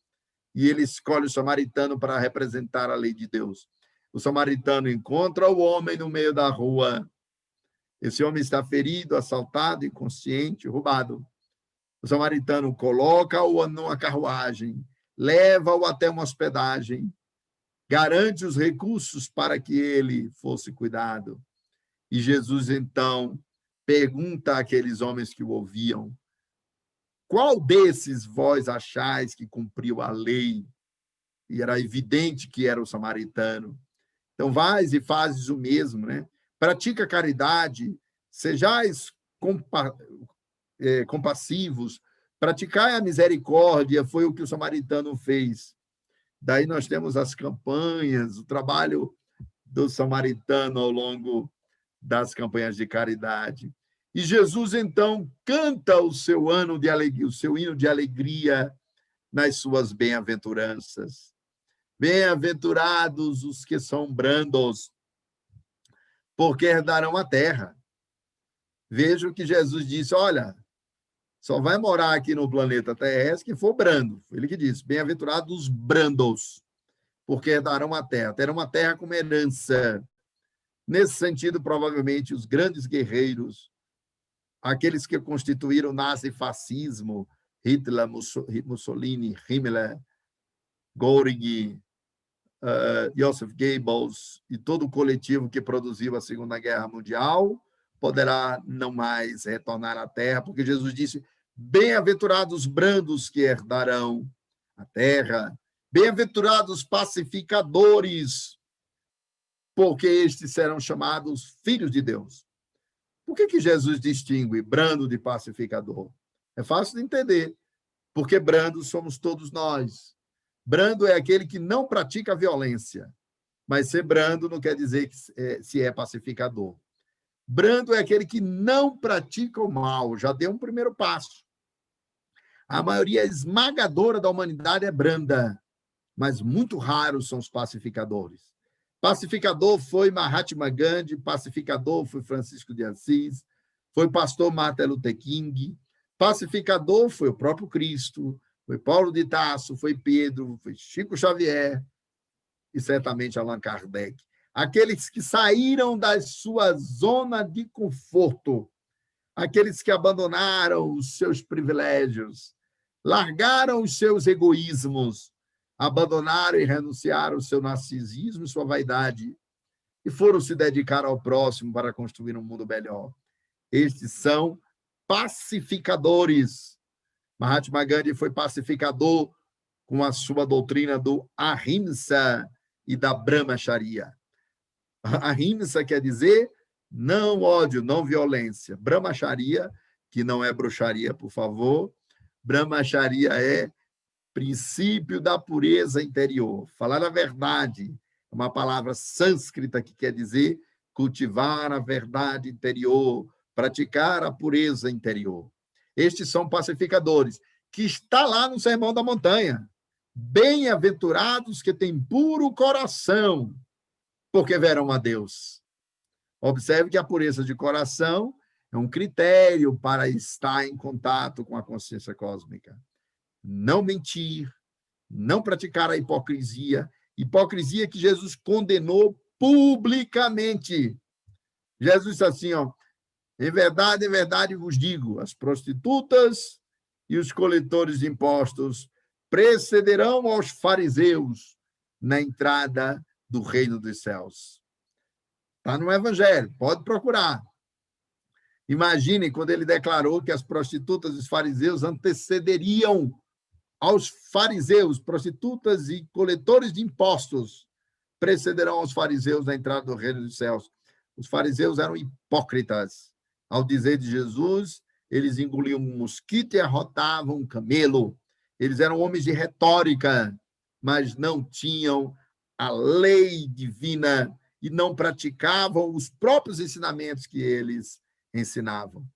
E ele escolhe o samaritano para representar a lei de Deus. O samaritano encontra o homem no meio da rua. Esse homem está ferido, assaltado, inconsciente, roubado. O samaritano coloca-o numa carruagem, leva-o até uma hospedagem, garante os recursos para que ele fosse cuidado. E Jesus, então, pergunta àqueles homens que o ouviam: qual desses vós achais que cumpriu a lei? E era evidente que era o samaritano. Então, vais e fazes o mesmo, né? Pratica caridade, sejais compassivos, praticai a misericórdia, foi o que o samaritano fez. Daí nós temos as campanhas, o trabalho do samaritano ao longo das campanhas de caridade. E Jesus, então, canta o seu hino de alegria nas suas bem-aventuranças. Bem-aventurados os que são brandos, porque herdarão a terra. Veja o que Jesus disse, olha, só vai morar aqui no planeta terrestre quem for brando. Ele que disse, bem-aventurados os brandos, porque herdarão a terra. Terão uma terra como herança. Nesse sentido, provavelmente, os grandes guerreiros, aqueles que constituíram o nazifascismo, Hitler, Mussolini, Himmler, Göring, Joseph Goebbels e todo o coletivo que produziu a Segunda Guerra Mundial, poderá não mais retornar à terra, porque Jesus disse, bem-aventurados os brandos que herdarão a terra, bem-aventurados os pacificadores, porque estes serão chamados filhos de Deus. Por que Jesus distingue brando de pacificador? É fácil de entender, porque brandos somos todos nós. Brando é aquele que não pratica a violência, mas ser brando não quer dizer que se é pacificador. Brando é aquele que não pratica o mal, já deu um primeiro passo. A maioria esmagadora da humanidade é branda, mas muito raros são os pacificadores. Pacificador foi Mahatma Gandhi, pacificador foi Francisco de Assis, foi pastor Martin Luther King, pacificador foi o próprio Cristo, foi Paulo de Tarso, foi Pedro, foi Chico Xavier e certamente Allan Kardec. Aqueles que saíram da sua zona de conforto, aqueles que abandonaram os seus privilégios, largaram os seus egoísmos, abandonaram e renunciaram ao seu narcisismo e sua vaidade e foram se dedicar ao próximo para construir um mundo melhor. Estes são pacificadores. Mahatma Gandhi foi pacificador com a sua doutrina do Ahimsa e da Brahmacharya. Ahimsa quer dizer não ódio, não violência. Brahmacharya, que não é bruxaria, por favor. Brahmacharya é princípio da pureza interior. Falar a verdade é uma palavra sânscrita que quer dizer cultivar a verdade interior, praticar a pureza interior. Estes são pacificadores, que está lá no Sermão da Montanha. Bem-aventurados que têm puro coração, porque verão a Deus. Observe que a pureza de coração é um critério para estar em contato com a consciência cósmica. Não mentir, não praticar a hipocrisia que Jesus condenou publicamente. Jesus disse assim, em verdade vos digo, as prostitutas e os coletores de impostos precederão aos fariseus na entrada do reino dos céus. Está no Evangelho, pode procurar. Imaginem quando ele declarou que as prostitutas e os fariseus antecederiam aos fariseus, prostitutas e coletores de impostos, precederão aos fariseus na entrada do reino dos céus. Os fariseus eram hipócritas. Ao dizer de Jesus, eles engoliam um mosquito e arrotavam um camelo. Eles eram homens de retórica, mas não tinham a lei divina e não praticavam os próprios ensinamentos que eles ensinavam.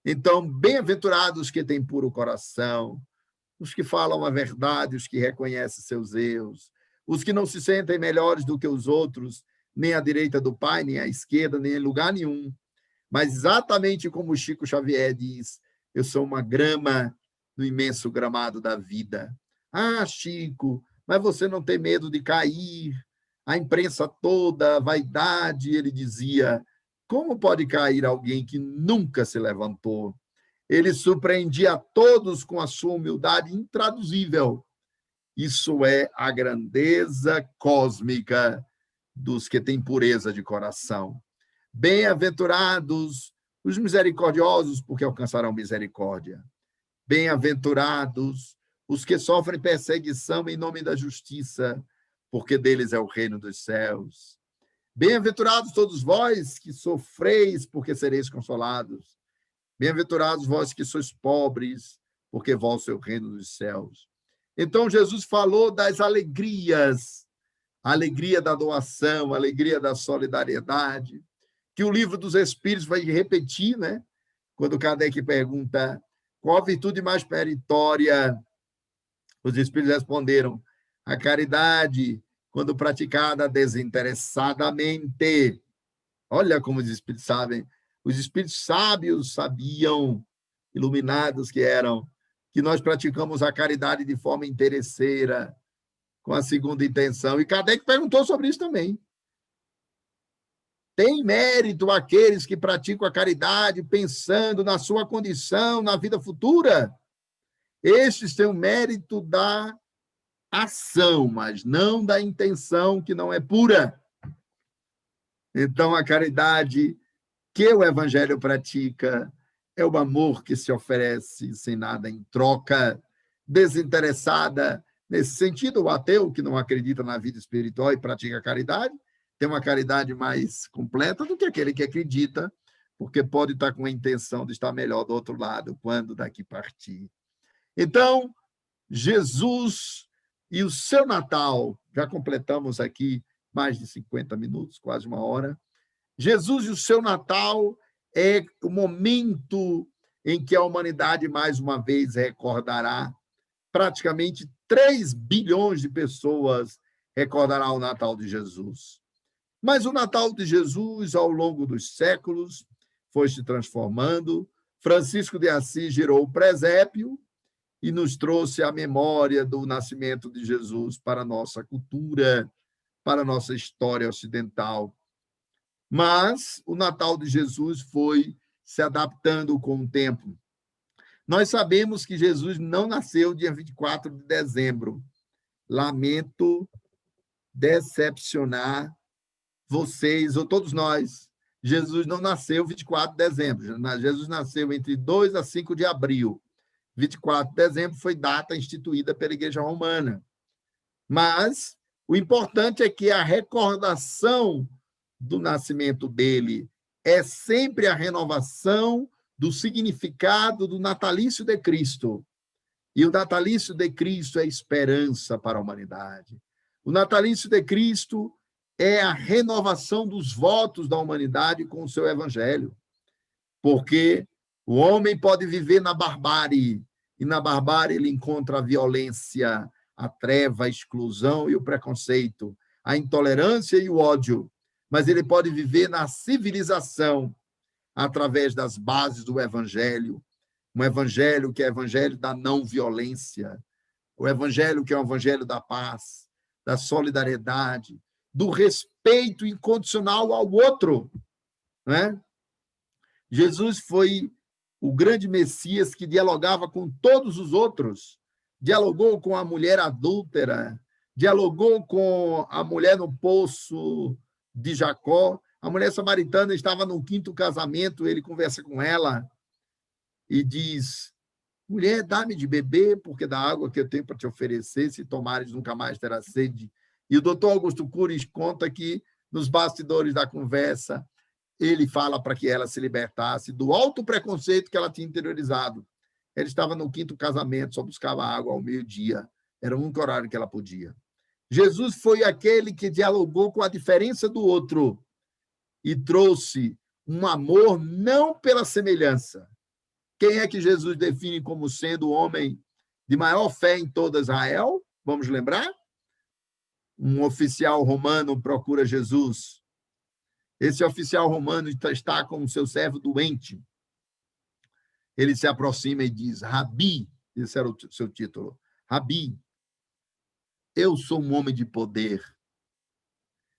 Então, bem-aventurados que têm puro coração, os que falam a verdade, os que reconhecem seus erros, os que não se sentem melhores do que os outros, nem à direita do Pai, nem à esquerda, nem em lugar nenhum. Mas exatamente como Chico Xavier diz, eu sou uma grama no imenso gramado da vida. Ah, Chico, mas você não tem medo de cair? A imprensa toda, a vaidade, ele dizia, como pode cair alguém que nunca se levantou? Ele surpreendia a todos com a sua humildade intraduzível. Isso é a grandeza cósmica dos que têm pureza de coração. Bem-aventurados os misericordiosos, porque alcançarão misericórdia. Bem-aventurados os que sofrem perseguição em nome da justiça, porque deles é o reino dos céus. Bem-aventurados todos vós que sofreis, porque sereis consolados. Bem-aventurados vós que sois pobres, porque vosso é o reino dos céus. Então, Jesus falou das alegrias, a alegria da doação, a alegria da solidariedade, que o Livro dos Espíritos vai repetir, né? Quando Kardec pergunta qual a virtude mais meritória, os Espíritos responderam: a caridade, quando praticada desinteressadamente. Olha como os Espíritos sabem. Os Espíritos sábios sabiam, iluminados que eram, que nós praticamos a caridade de forma interesseira, com a segunda intenção. E Kardec perguntou sobre isso também. Tem mérito aqueles que praticam a caridade pensando na sua condição, na vida futura? Estes têm o mérito da ação, mas não da intenção, que não é pura. Então, a caridade que o Evangelho pratica é o amor que se oferece sem nada em troca, desinteressada. Nesse sentido, o ateu que não acredita na vida espiritual e pratica a caridade tem uma caridade mais completa do que aquele que acredita, porque pode estar com a intenção de estar melhor do outro lado quando daqui partir. Então, Jesus e o seu Natal, já completamos aqui mais de 50 minutos, quase uma hora. Jesus e o seu Natal é o momento em que a humanidade, mais uma vez, recordará. Praticamente 3 bilhões de pessoas recordará o Natal de Jesus. Mas o Natal de Jesus, ao longo dos séculos, foi se transformando. Francisco de Assis girou o presépio e nos trouxe a memória do nascimento de Jesus para a nossa cultura, para a nossa história ocidental. Mas o Natal de Jesus foi se adaptando com o tempo. Nós sabemos que Jesus não nasceu dia 24 de dezembro. Lamento decepcionar vocês, ou todos nós. Jesus não nasceu 24 de dezembro. Jesus nasceu entre 2 a 5 de abril. 24 de dezembro foi data instituída pela Igreja Romana. Mas o importante é que a recordação do nascimento dele é sempre a renovação do significado do natalício de Cristo. E o natalício de Cristo é esperança para a humanidade. O natalício de Cristo é a renovação dos votos da humanidade com o seu evangelho. Porque o homem pode viver na barbárie, e na barbárie ele encontra a violência, a treva, a exclusão e o preconceito, a intolerância e o ódio. Mas ele pode viver na civilização, através das bases do evangelho, um evangelho que é o evangelho da não violência, o evangelho que é o evangelho da paz, da solidariedade, do respeito incondicional ao outro, né? Jesus foi o grande Messias que dialogava com todos os outros, dialogou com a mulher adúltera, dialogou com a mulher no poço de Jacó. A mulher samaritana estava no 5º casamento, ele conversa com ela e diz: mulher, dá-me de beber, porque da água que eu tenho para te oferecer, se tomares, nunca mais terás sede. E o doutor Augusto Cury conta que, nos bastidores da conversa, ele fala para que ela se libertasse do alto preconceito que ela tinha interiorizado. Ela estava no 5º casamento, só buscava água ao meio-dia. Era o único horário que ela podia. Jesus foi aquele que dialogou com a diferença do outro e trouxe um amor não pela semelhança. Quem é que Jesus define como sendo o homem de maior fé em toda Israel? Vamos lembrar? Um oficial romano procura Jesus. Esse oficial romano está com o seu servo doente. Ele se aproxima e diz: Rabi, esse era o seu título, Rabi, eu sou um homem de poder.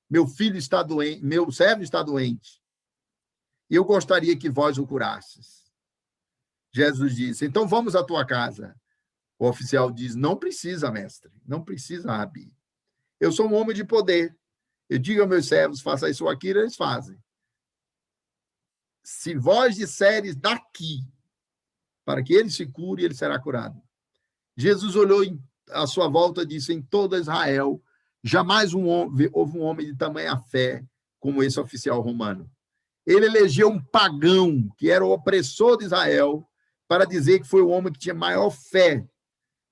Meu filho está doente, meu servo está doente. E eu gostaria que vós o curasses. Jesus disse: então vamos à tua casa. O oficial diz: não precisa, mestre, não precisa, Rabi. Eu sou um homem de poder. Eu digo aos meus servos: faça isso ou aquilo, eles fazem. Se vós disseres daqui, para que ele se cure, ele será curado. Jesus olhou à sua volta e disse: em toda Israel, jamais houve um homem de tamanha fé como esse oficial romano. Ele elegeu um pagão, que era o opressor de Israel, para dizer que foi o homem que tinha maior fé.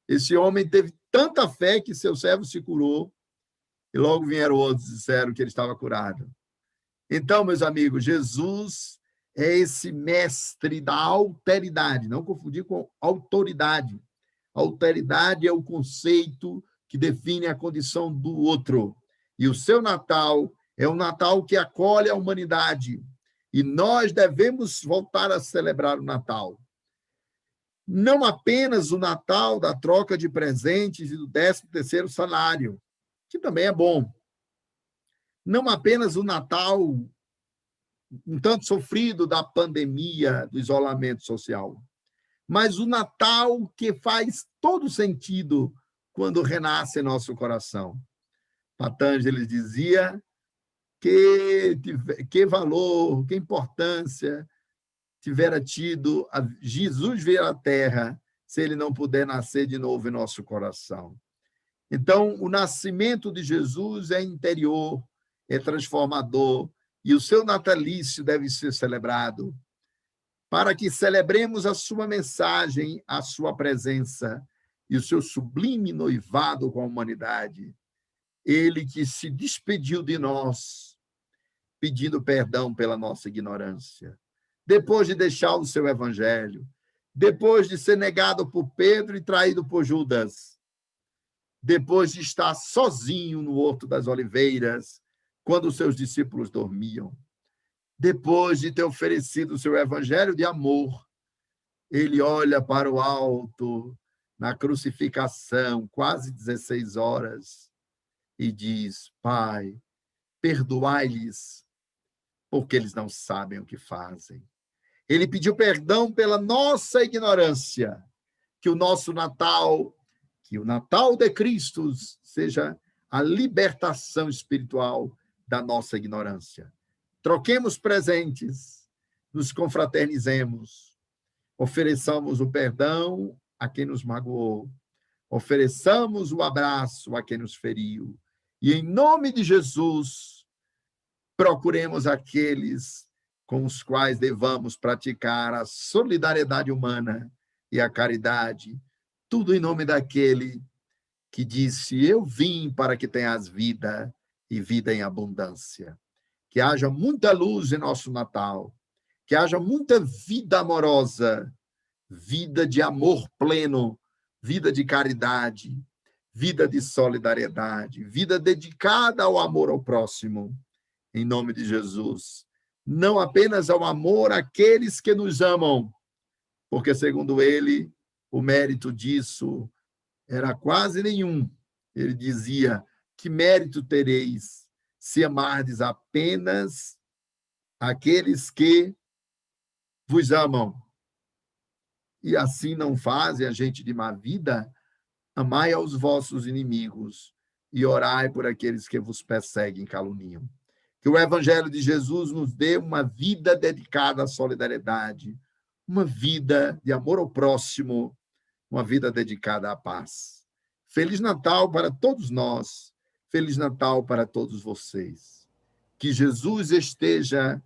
Esse homem teve tanta fé que seu servo se curou, e logo vieram outros e disseram que ele estava curado. Então, meus amigos, Jesus é esse mestre da alteridade, não confundir com autoridade. Alteridade é o conceito que define a condição do outro. E o seu Natal é um Natal que acolhe a humanidade. E nós devemos voltar a celebrar o Natal. Não apenas o Natal da troca de presentes e do 13º salário, que também é bom. Não apenas o Natal um tanto sofrido da pandemia, do isolamento social, mas o Natal que faz todo sentido quando renasce em nosso coração. Patanjali dizia que valor, que importância tivera tido Jesus vir à Terra se ele não puder nascer de novo em nosso coração. Então, o nascimento de Jesus é interior, é transformador, e o seu natalício deve ser celebrado para que celebremos a sua mensagem, a sua presença e o seu sublime noivado com a humanidade. Ele que se despediu de nós, pedindo perdão pela nossa ignorância, depois de deixar o seu evangelho, depois de ser negado por Pedro e traído por Judas, depois de estar sozinho no Horto das Oliveiras, quando os seus discípulos dormiam, depois de ter oferecido o seu evangelho de amor, ele olha para o alto, na crucificação, quase 16 horas, e diz: Pai, perdoai-lhes, porque eles não sabem o que fazem. Ele pediu perdão pela nossa ignorância, que o nosso Natal, que o Natal de Cristo seja a libertação espiritual da nossa ignorância. Troquemos presentes, nos confraternizemos, ofereçamos o perdão a quem nos magoou, ofereçamos o abraço a quem nos feriu, e em nome de Jesus, procuremos aqueles com os quais devamos praticar a solidariedade humana e a caridade, tudo em nome daquele que disse: eu vim para que tenhas vida e vida em abundância. Que haja muita luz em nosso Natal, que haja muita vida amorosa, vida de amor pleno, vida de caridade, vida de solidariedade, vida dedicada ao amor ao próximo, em nome de Jesus. Não apenas ao amor àqueles que nos amam, porque, segundo ele, o mérito disso era quase nenhum. Ele dizia: que mérito tereis se amardes apenas aqueles que vos amam? E assim não fazem a gente de má vida? Amai aos vossos inimigos e orai por aqueles que vos perseguem e caluniam. Que o Evangelho de Jesus nos dê uma vida dedicada à solidariedade, uma vida de amor ao próximo, uma vida dedicada à paz. Feliz Natal para todos nós, Feliz Natal para todos vocês. Que Jesus esteja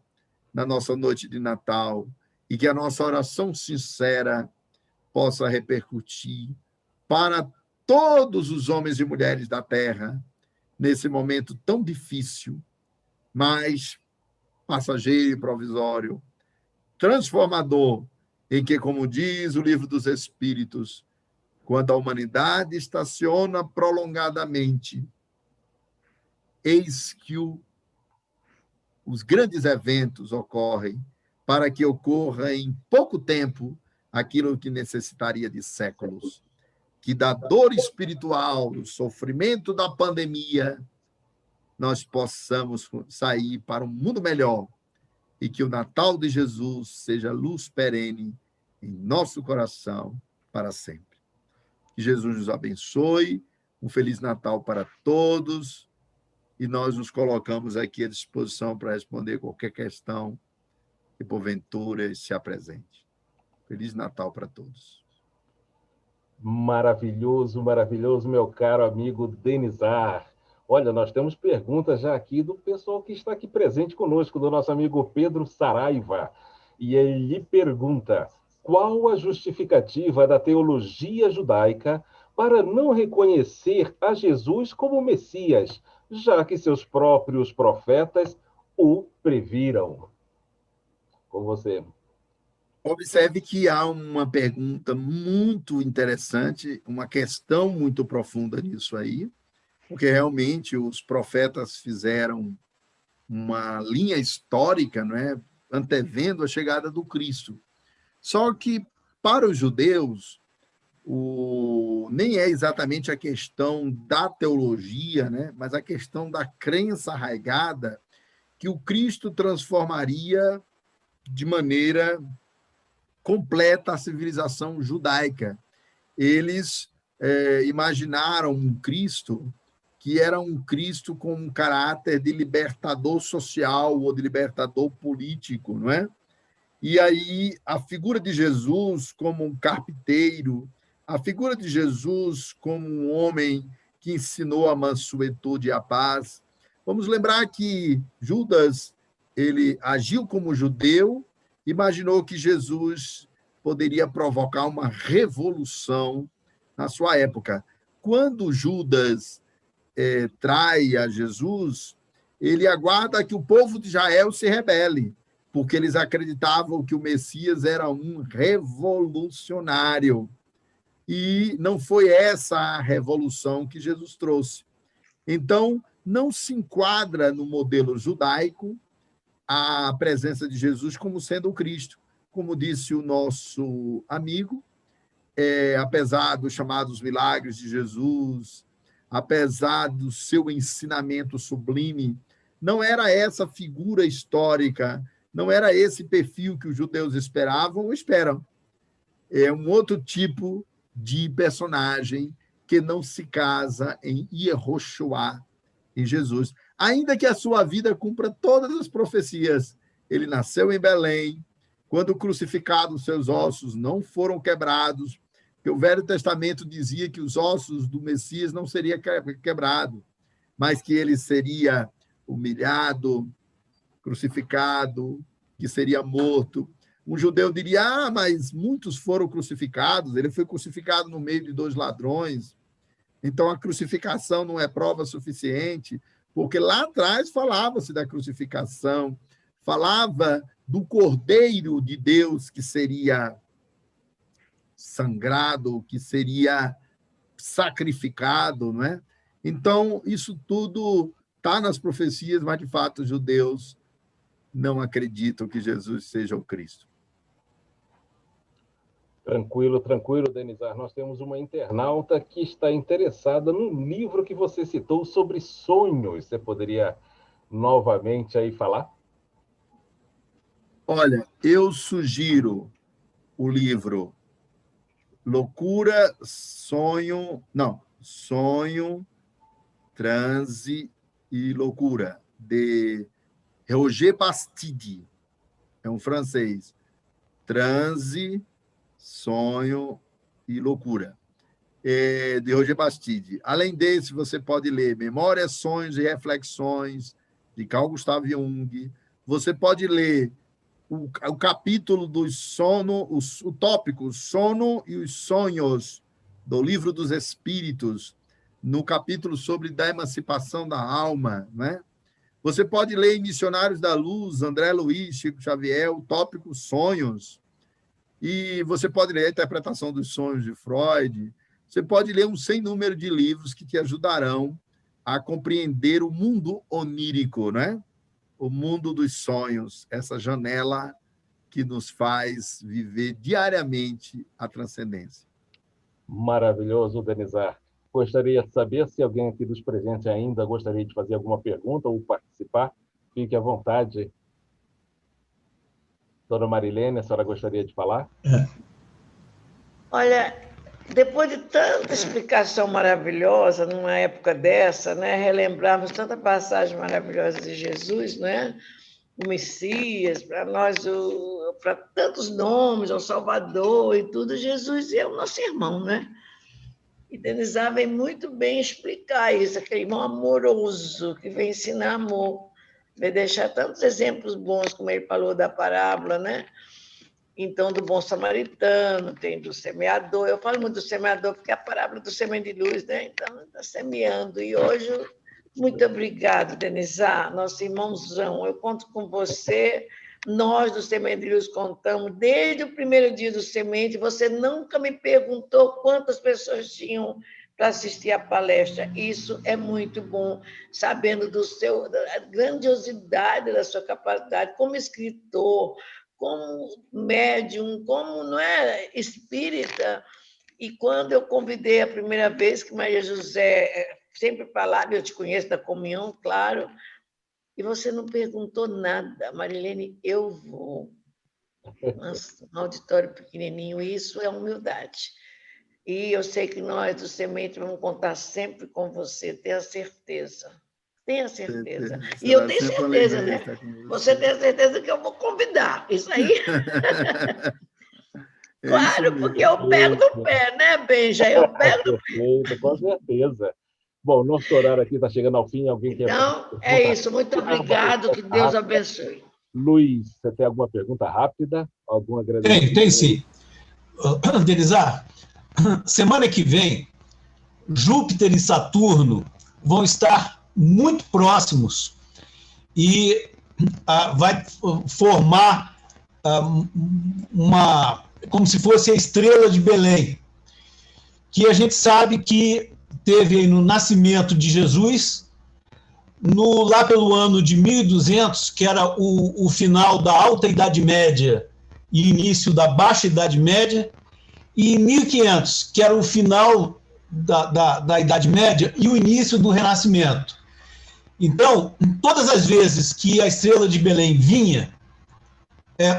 na nossa noite de Natal e que a nossa oração sincera possa repercutir para todos os homens e mulheres da terra nesse momento tão difícil, mas passageiro e provisório, transformador, em que, como diz o Livro dos Espíritos, quando a humanidade estaciona prolongadamente, eis que os grandes eventos ocorrem para que ocorra em pouco tempo aquilo que necessitaria de séculos. Que da dor espiritual, do sofrimento da pandemia, nós possamos sair para um mundo melhor e que o Natal de Jesus seja luz perene em nosso coração para sempre. Que Jesus nos abençoe, um Feliz Natal para todos, e nós nos colocamos aqui à disposição para responder qualquer questão que porventura se apresente. Feliz Natal para todos. Maravilhoso, maravilhoso, meu caro amigo Denizar. Olha, nós temos perguntas já aqui do pessoal que está aqui presente conosco, do nosso amigo Pedro Saraiva. E ele pergunta: qual a justificativa da teologia judaica para não reconhecer a Jesus como Messias, já que seus próprios profetas o previram? Com você. Observe que há uma pergunta muito interessante, uma questão muito profunda nisso aí, porque realmente os profetas fizeram uma linha histórica, não é, antevendo a chegada do Cristo. Só que para os judeus, nem é exatamente a questão da teologia, né, mas a questão da crença arraigada que o Cristo transformaria de maneira completa a civilização judaica. Eles imaginaram um Cristo que era um Cristo com um caráter de libertador social ou de libertador político, não é? E aí a figura de Jesus como um carpinteiro, a figura de Jesus como um homem que ensinou a mansuetude e a paz. Vamos lembrar que Judas, ele agiu como judeu, imaginou que Jesus poderia provocar uma revolução na sua época. Quando Judas trai a Jesus, ele aguarda que o povo de Israel se rebele, porque eles acreditavam que o Messias era um revolucionário. E não foi essa a revolução que Jesus trouxe. Então, não se enquadra no modelo judaico a presença de Jesus como sendo o Cristo. Como disse o nosso amigo, apesar dos chamados milagres de Jesus, apesar do seu ensinamento sublime, não era essa figura histórica, não era esse perfil que os judeus esperavam ou esperam. É um outro tipo de personagem que não se casa em Yehoshua, em Jesus. Ainda que a sua vida cumpra todas as profecias. Ele nasceu em Belém, quando crucificado, seus ossos não foram quebrados, porque o Velho Testamento dizia que os ossos do Messias não seriam quebrados, mas que ele seria humilhado, crucificado, que seria morto. Um judeu diria, mas muitos foram crucificados, ele foi crucificado no meio de 2 ladrões, então a crucificação não é prova suficiente, porque lá atrás falava-se da crucificação, falava do Cordeiro de Deus que seria sangrado, que seria sacrificado, não é? Então, isso tudo está nas profecias, mas, de fato, os judeus não acreditam que Jesus seja o Cristo. Tranquilo, tranquilo, Denizar. Nós temos uma internauta que está interessada no livro que você citou sobre sonhos. Você poderia novamente aí falar? Olha, eu sugiro o livro Loucura, Sonho, Transe e Loucura, de Roger Bastide, é um francês. Transe, Sonho e Loucura, de Roger Bastide. Além desse, você pode ler Memórias, Sonhos e Reflexões, de Carl Gustav Jung. Você pode ler o capítulo do sono, o tópico Sono e os Sonhos, do Livro dos Espíritos, no capítulo sobre da emancipação da alma, né? Você pode ler em Missionários da Luz, André Luiz, Chico Xavier, o tópico Sonhos, e você pode ler a Interpretação dos Sonhos de Freud. Você pode ler um sem número de livros que te ajudarão a compreender o mundo onírico, né? O mundo dos sonhos, essa janela que nos faz viver diariamente a transcendência. Maravilhoso, Denizar. Gostaria de saber se alguém aqui dos presentes ainda gostaria de fazer alguma pergunta ou participar. Fique à vontade. Dona Marilene, a senhora gostaria de falar? Olha, depois de tanta explicação maravilhosa, numa época dessa, né, relembrarmos tanta passagem maravilhosa de Jesus, né, o Messias, para nós, para tantos nomes, o Salvador e tudo, Jesus é o nosso irmão, né? E Denizar vem muito bem explicar isso, aquele irmão amoroso que vem ensinar amor, vem deixar tantos exemplos bons, como ele falou da parábola, né? Então, do bom samaritano, tem do semeador. Eu falo muito do semeador porque é a parábola do semente de luz, né? Então, está semeando. E hoje, muito obrigado, Denizar, nosso irmãozão. Eu conto com você. Nós, do Semente de Luz, contamos desde o primeiro dia do Semente. Você nunca me perguntou quantas pessoas tinham para assistir à palestra. Isso é muito bom, sabendo da grandiosidade da sua capacidade como escritor, como médium, como não é espírita. E quando eu convidei a primeira vez, que Maria José sempre falava, eu te conheço da comunhão, claro, e você não perguntou nada, Marilene, eu vou. Nossa, um auditório pequenininho, isso é humildade. E eu sei que nós do Semente vamos contar sempre com você, tenha certeza. Tenha certeza. E eu tenho certeza, né? Você tem certeza que eu vou convidar. Isso aí. Claro, porque eu pego no pé, né, Benja? Eu pego no pé. Com certeza. Bom, nosso horário aqui está chegando ao fim. Alguém quer... Então, é isso. Muito obrigado. Que Deus abençoe. Luiz, você tem alguma pergunta rápida? Algum agradecimento? Tem sim. Denizar, semana que vem, Júpiter e Saturno vão estar muito próximos e vai formar como se fosse a estrela de Belém, que a gente sabe que teve aí no nascimento de Jesus, lá pelo ano de 1200, que era o final da Alta Idade Média e início da Baixa Idade Média, e em 1500, que era o final da Idade Média e o início do Renascimento. Então, todas as vezes que a estrela de Belém vinha,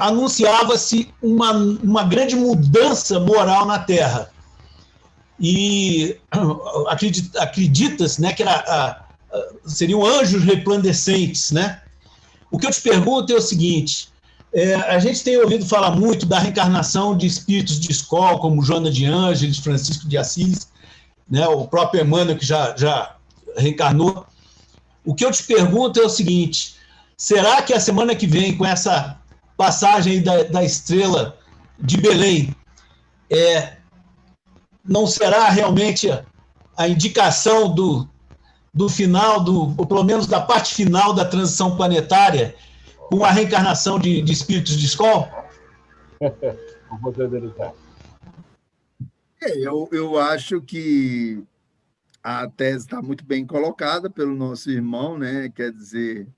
anunciava-se uma grande mudança moral na Terra. E acredita-se, né, que seriam anjos resplandecentes, né? O que eu te pergunto é o seguinte: a gente tem ouvido falar muito da reencarnação de espíritos de escola, como Joana de Ângeles, Francisco de Assis, né, o próprio Emmanuel, que já reencarnou. O que eu te pergunto é o seguinte: será que a semana que vem, com essa passagem da estrela de Belém, não será realmente a indicação do final, ou pelo menos da parte final da transição planetária, com a reencarnação de espíritos de escola? Eu acho que a tese está muito bem colocada pelo nosso irmão, né? Quer dizer,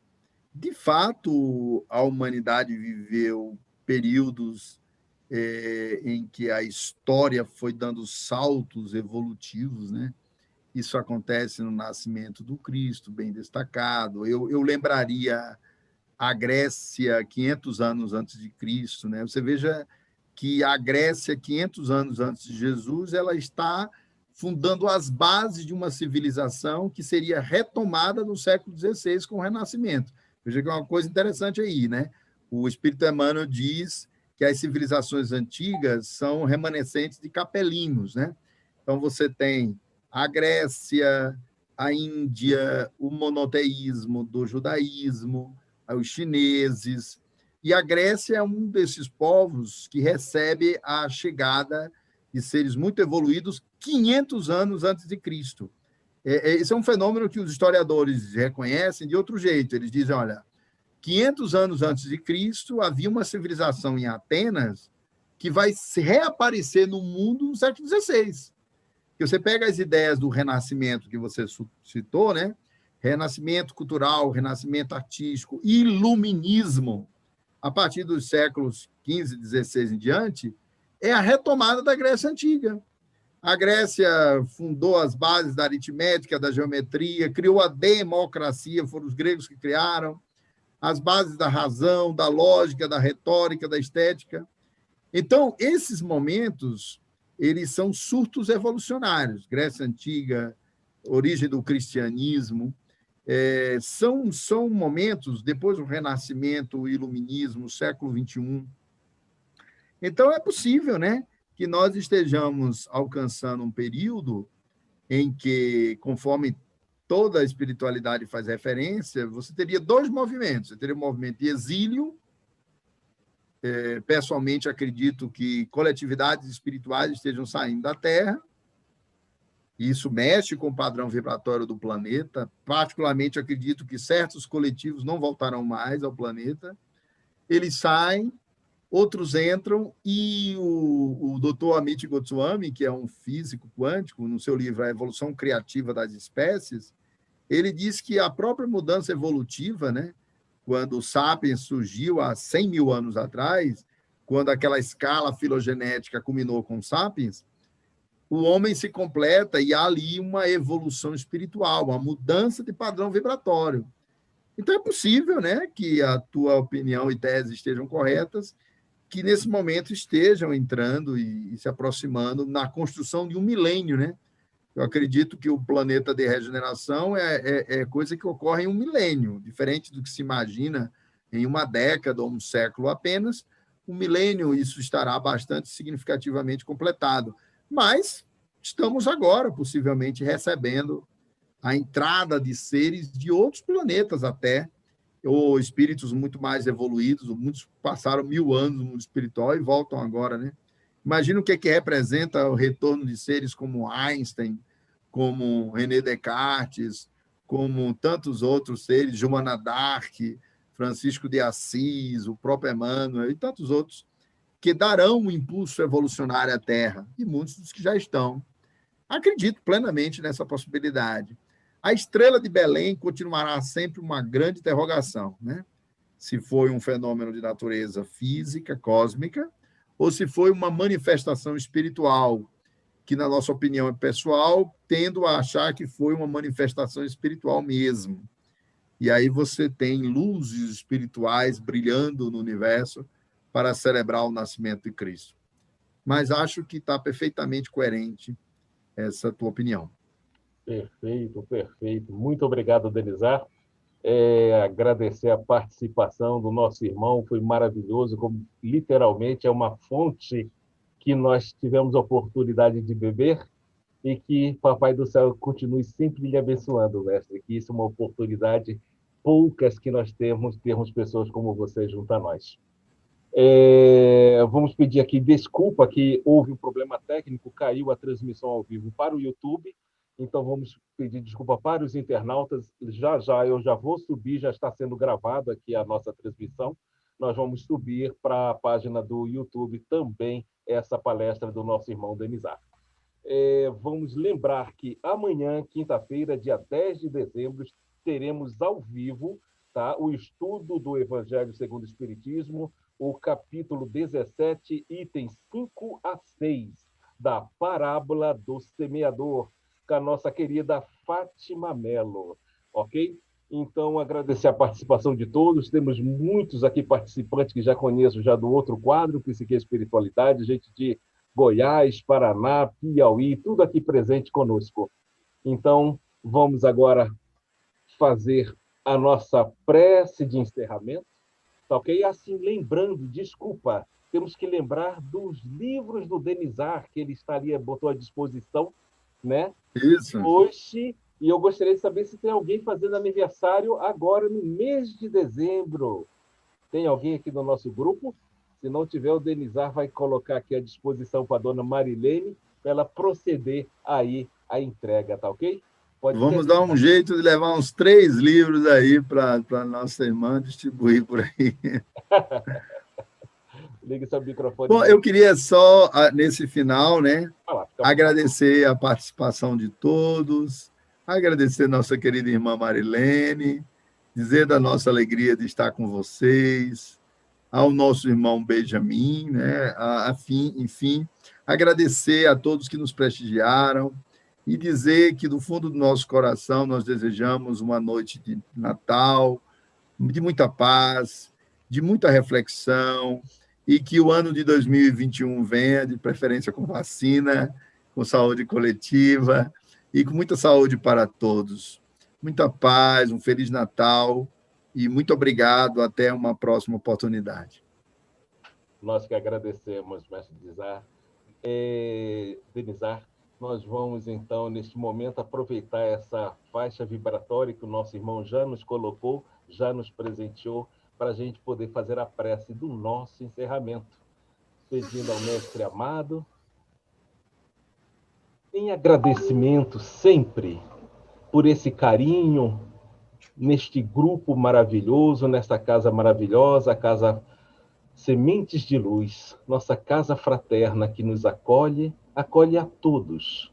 de fato, a humanidade viveu períodos em que a história foi dando saltos evolutivos, né? Isso acontece no nascimento do Cristo, bem destacado. Eu lembraria a Grécia 500 anos antes de Cristo, né? Você veja que a Grécia 500 anos antes de Jesus, ela está fundando as bases de uma civilização que seria retomada no século XVI com o Renascimento. Veja que é uma coisa interessante aí, né? O Espírito Emmanuel diz que as civilizações antigas são remanescentes de capelinos, né? Então, você tem a Grécia, a Índia, o monoteísmo do judaísmo, os chineses, e a Grécia é um desses povos que recebe a chegada de seres muito evoluídos 500 anos antes de Cristo. Esse é um fenômeno que os historiadores reconhecem de outro jeito. Eles dizem, olha, 500 anos antes de Cristo, havia uma civilização em Atenas que vai reaparecer no mundo no século XVI. Que você pega as ideias do Renascimento que você citou, né? Renascimento cultural, renascimento artístico, iluminismo, a partir dos séculos XV, XVI em diante, é a retomada da Grécia Antiga. A Grécia fundou as bases da aritmética, da geometria, criou a democracia, foram os gregos que criaram, as bases da razão, da lógica, da retórica, da estética. Então, esses momentos, eles são surtos evolucionários. Grécia Antiga, origem do cristianismo, são momentos, depois do Renascimento, o Iluminismo, século XXI. Então, é possível, né, que nós estejamos alcançando um período em que, conforme toda a espiritualidade faz referência, você teria dois movimentos. Você teria o movimento de exílio. Pessoalmente, acredito que coletividades espirituais estejam saindo da Terra. Isso mexe com o padrão vibratório do planeta. Particularmente, acredito que certos coletivos não voltarão mais ao planeta. Eles saem, outros entram, e o Dr. Amit Goswami, que é um físico quântico, no seu livro A Evolução Criativa das Espécies, ele diz que a própria mudança evolutiva, né, quando o Sapiens surgiu há 100 mil anos atrás, quando aquela escala filogenética culminou com o Sapiens, o homem se completa e há ali uma evolução espiritual, uma mudança de padrão vibratório. Então, é possível, né, que a tua opinião e tese estejam corretas, que nesse momento estejam entrando e se aproximando na construção de um milênio, né? Eu acredito que o planeta de regeneração é coisa que ocorre em um milênio, diferente do que se imagina em uma década ou um século apenas. Um milênio, isso estará bastante significativamente completado. Mas estamos agora, possivelmente, recebendo a entrada de seres de outros planetas até, ou espíritos muito mais evoluídos, muitos passaram 1000 anos no mundo espiritual e voltam agora, né? Imagina o que representa o retorno de seres como Einstein, como René Descartes, como tantos outros seres, Joana d'Arc, Francisco de Assis, o próprio Emmanuel e tantos outros, que darão um impulso evolucionário à Terra, e muitos dos que já estão. Acredito plenamente nessa possibilidade. A estrela de Belém continuará sempre uma grande interrogação, né? Se foi um fenômeno de natureza física, cósmica, ou se foi uma manifestação espiritual, que, na nossa opinião pessoal, tendo a achar que foi uma manifestação espiritual mesmo. E aí você tem luzes espirituais brilhando no universo para celebrar o nascimento de Cristo. Mas acho que está perfeitamente coerente essa tua opinião. Perfeito, perfeito. Muito obrigado, Denizar. Agradecer a participação do nosso irmão, foi maravilhoso, como literalmente é uma fonte que nós tivemos a oportunidade de beber e que Papai do Céu continue sempre lhe abençoando, mestre, que isso é uma oportunidade poucas que nós termos pessoas como você junto a nós. Vamos pedir aqui desculpa que houve um problema técnico, caiu a transmissão ao vivo para o YouTube, então vamos pedir desculpa para os internautas. Já eu já vou subir, já está sendo gravado aqui a nossa transmissão. Nós vamos subir para a página do YouTube também essa palestra do nosso irmão Denizar. Vamos lembrar que amanhã, quinta-feira, dia 10 de dezembro, teremos ao vivo, tá, o estudo do Evangelho segundo o Espiritismo, o capítulo 17, itens 5 a 6, da parábola do semeador, com a nossa querida Fátima Mello, ok? Então, agradecer a participação de todos. Temos muitos aqui participantes que já conheço já do outro quadro, Psique e Espiritualidade, gente de Goiás, Paraná, Piauí, tudo aqui presente conosco. Então, vamos agora fazer a nossa prece de encerramento, tá ok? Assim, lembrando, desculpa, temos que lembrar dos livros do Denizar, que ele estaria, botou à disposição, né? Isso. Hoje, e eu gostaria de saber se tem alguém fazendo aniversário agora no mês de dezembro. Tem alguém aqui no nosso grupo? Se não tiver, o Denizar vai colocar aqui à disposição para a dona Marilene, para ela proceder aí a entrega, tá ok? Vamos dar um jeito de levar uns 3 livros aí para nossa irmã distribuir por aí. Liga seu microfone. Bom, eu queria só, nesse final, né, agradecer a participação de todos, agradecer nossa querida irmã Marilene, dizer da nossa alegria de estar com vocês, ao nosso irmão Benjamin, né, enfim, agradecer a todos que nos prestigiaram, e dizer que, do fundo do nosso coração, nós desejamos uma noite de Natal, de muita paz, de muita reflexão, e que o ano de 2021 venha, de preferência com vacina, com saúde coletiva, e com muita saúde para todos. Muita paz, um Feliz Natal, e muito obrigado, até uma próxima oportunidade. Nós que agradecemos, mestre Denizar. Nós vamos, então, neste momento, aproveitar essa faixa vibratória que o nosso irmão já nos colocou, já nos presenteou, para a gente poder fazer a prece do nosso encerramento, pedindo ao Mestre amado, em agradecimento sempre por esse carinho neste grupo maravilhoso, nesta casa maravilhosa, a Casa Sementes de Luz, nossa casa fraterna que nos acolhe a todos.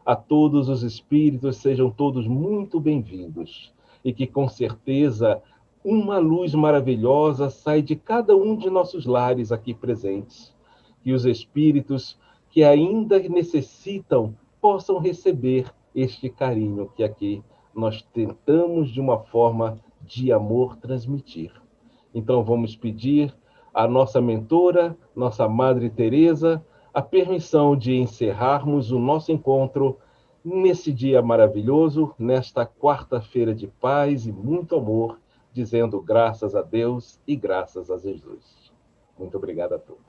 A todos os espíritos, sejam todos muito bem-vindos. E que, com certeza, uma luz maravilhosa sai de cada um de nossos lares aqui presentes. Que os espíritos que ainda necessitam possam receber este carinho que aqui nós tentamos, de uma forma de amor, transmitir. Então, vamos pedir à nossa mentora, nossa Madre Teresa, a permissão de encerrarmos o nosso encontro nesse dia maravilhoso, nesta quarta-feira de paz e muito amor, dizendo graças a Deus e graças a Jesus. Muito obrigado a todos.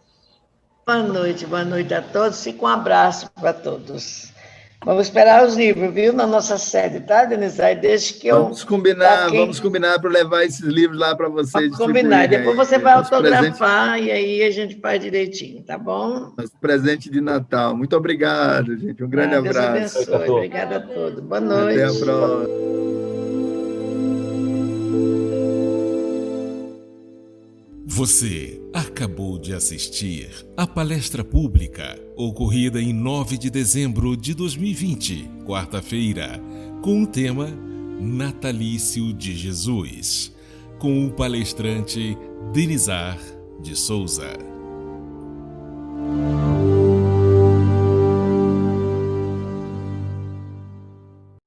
Boa noite a todos. Fica um abraço para todos. Vamos esperar os livros, viu? Na nossa sede, tá, Denise? Aí deixa que eu... Vamos combinar para levar esses livros lá para vocês. Vamos combinar. Depois você vai autografar e aí a gente faz direitinho, tá bom? Nosso presente de Natal. Muito obrigado, gente. Um grande abraço. Deus abençoe. Obrigada a todos. Boa noite. Até a próxima. Você acabou de assistir a palestra pública ocorrida em 9 de dezembro de 2020, quarta-feira, com o tema Natalício de Jesus, com o palestrante Denizar de Souza.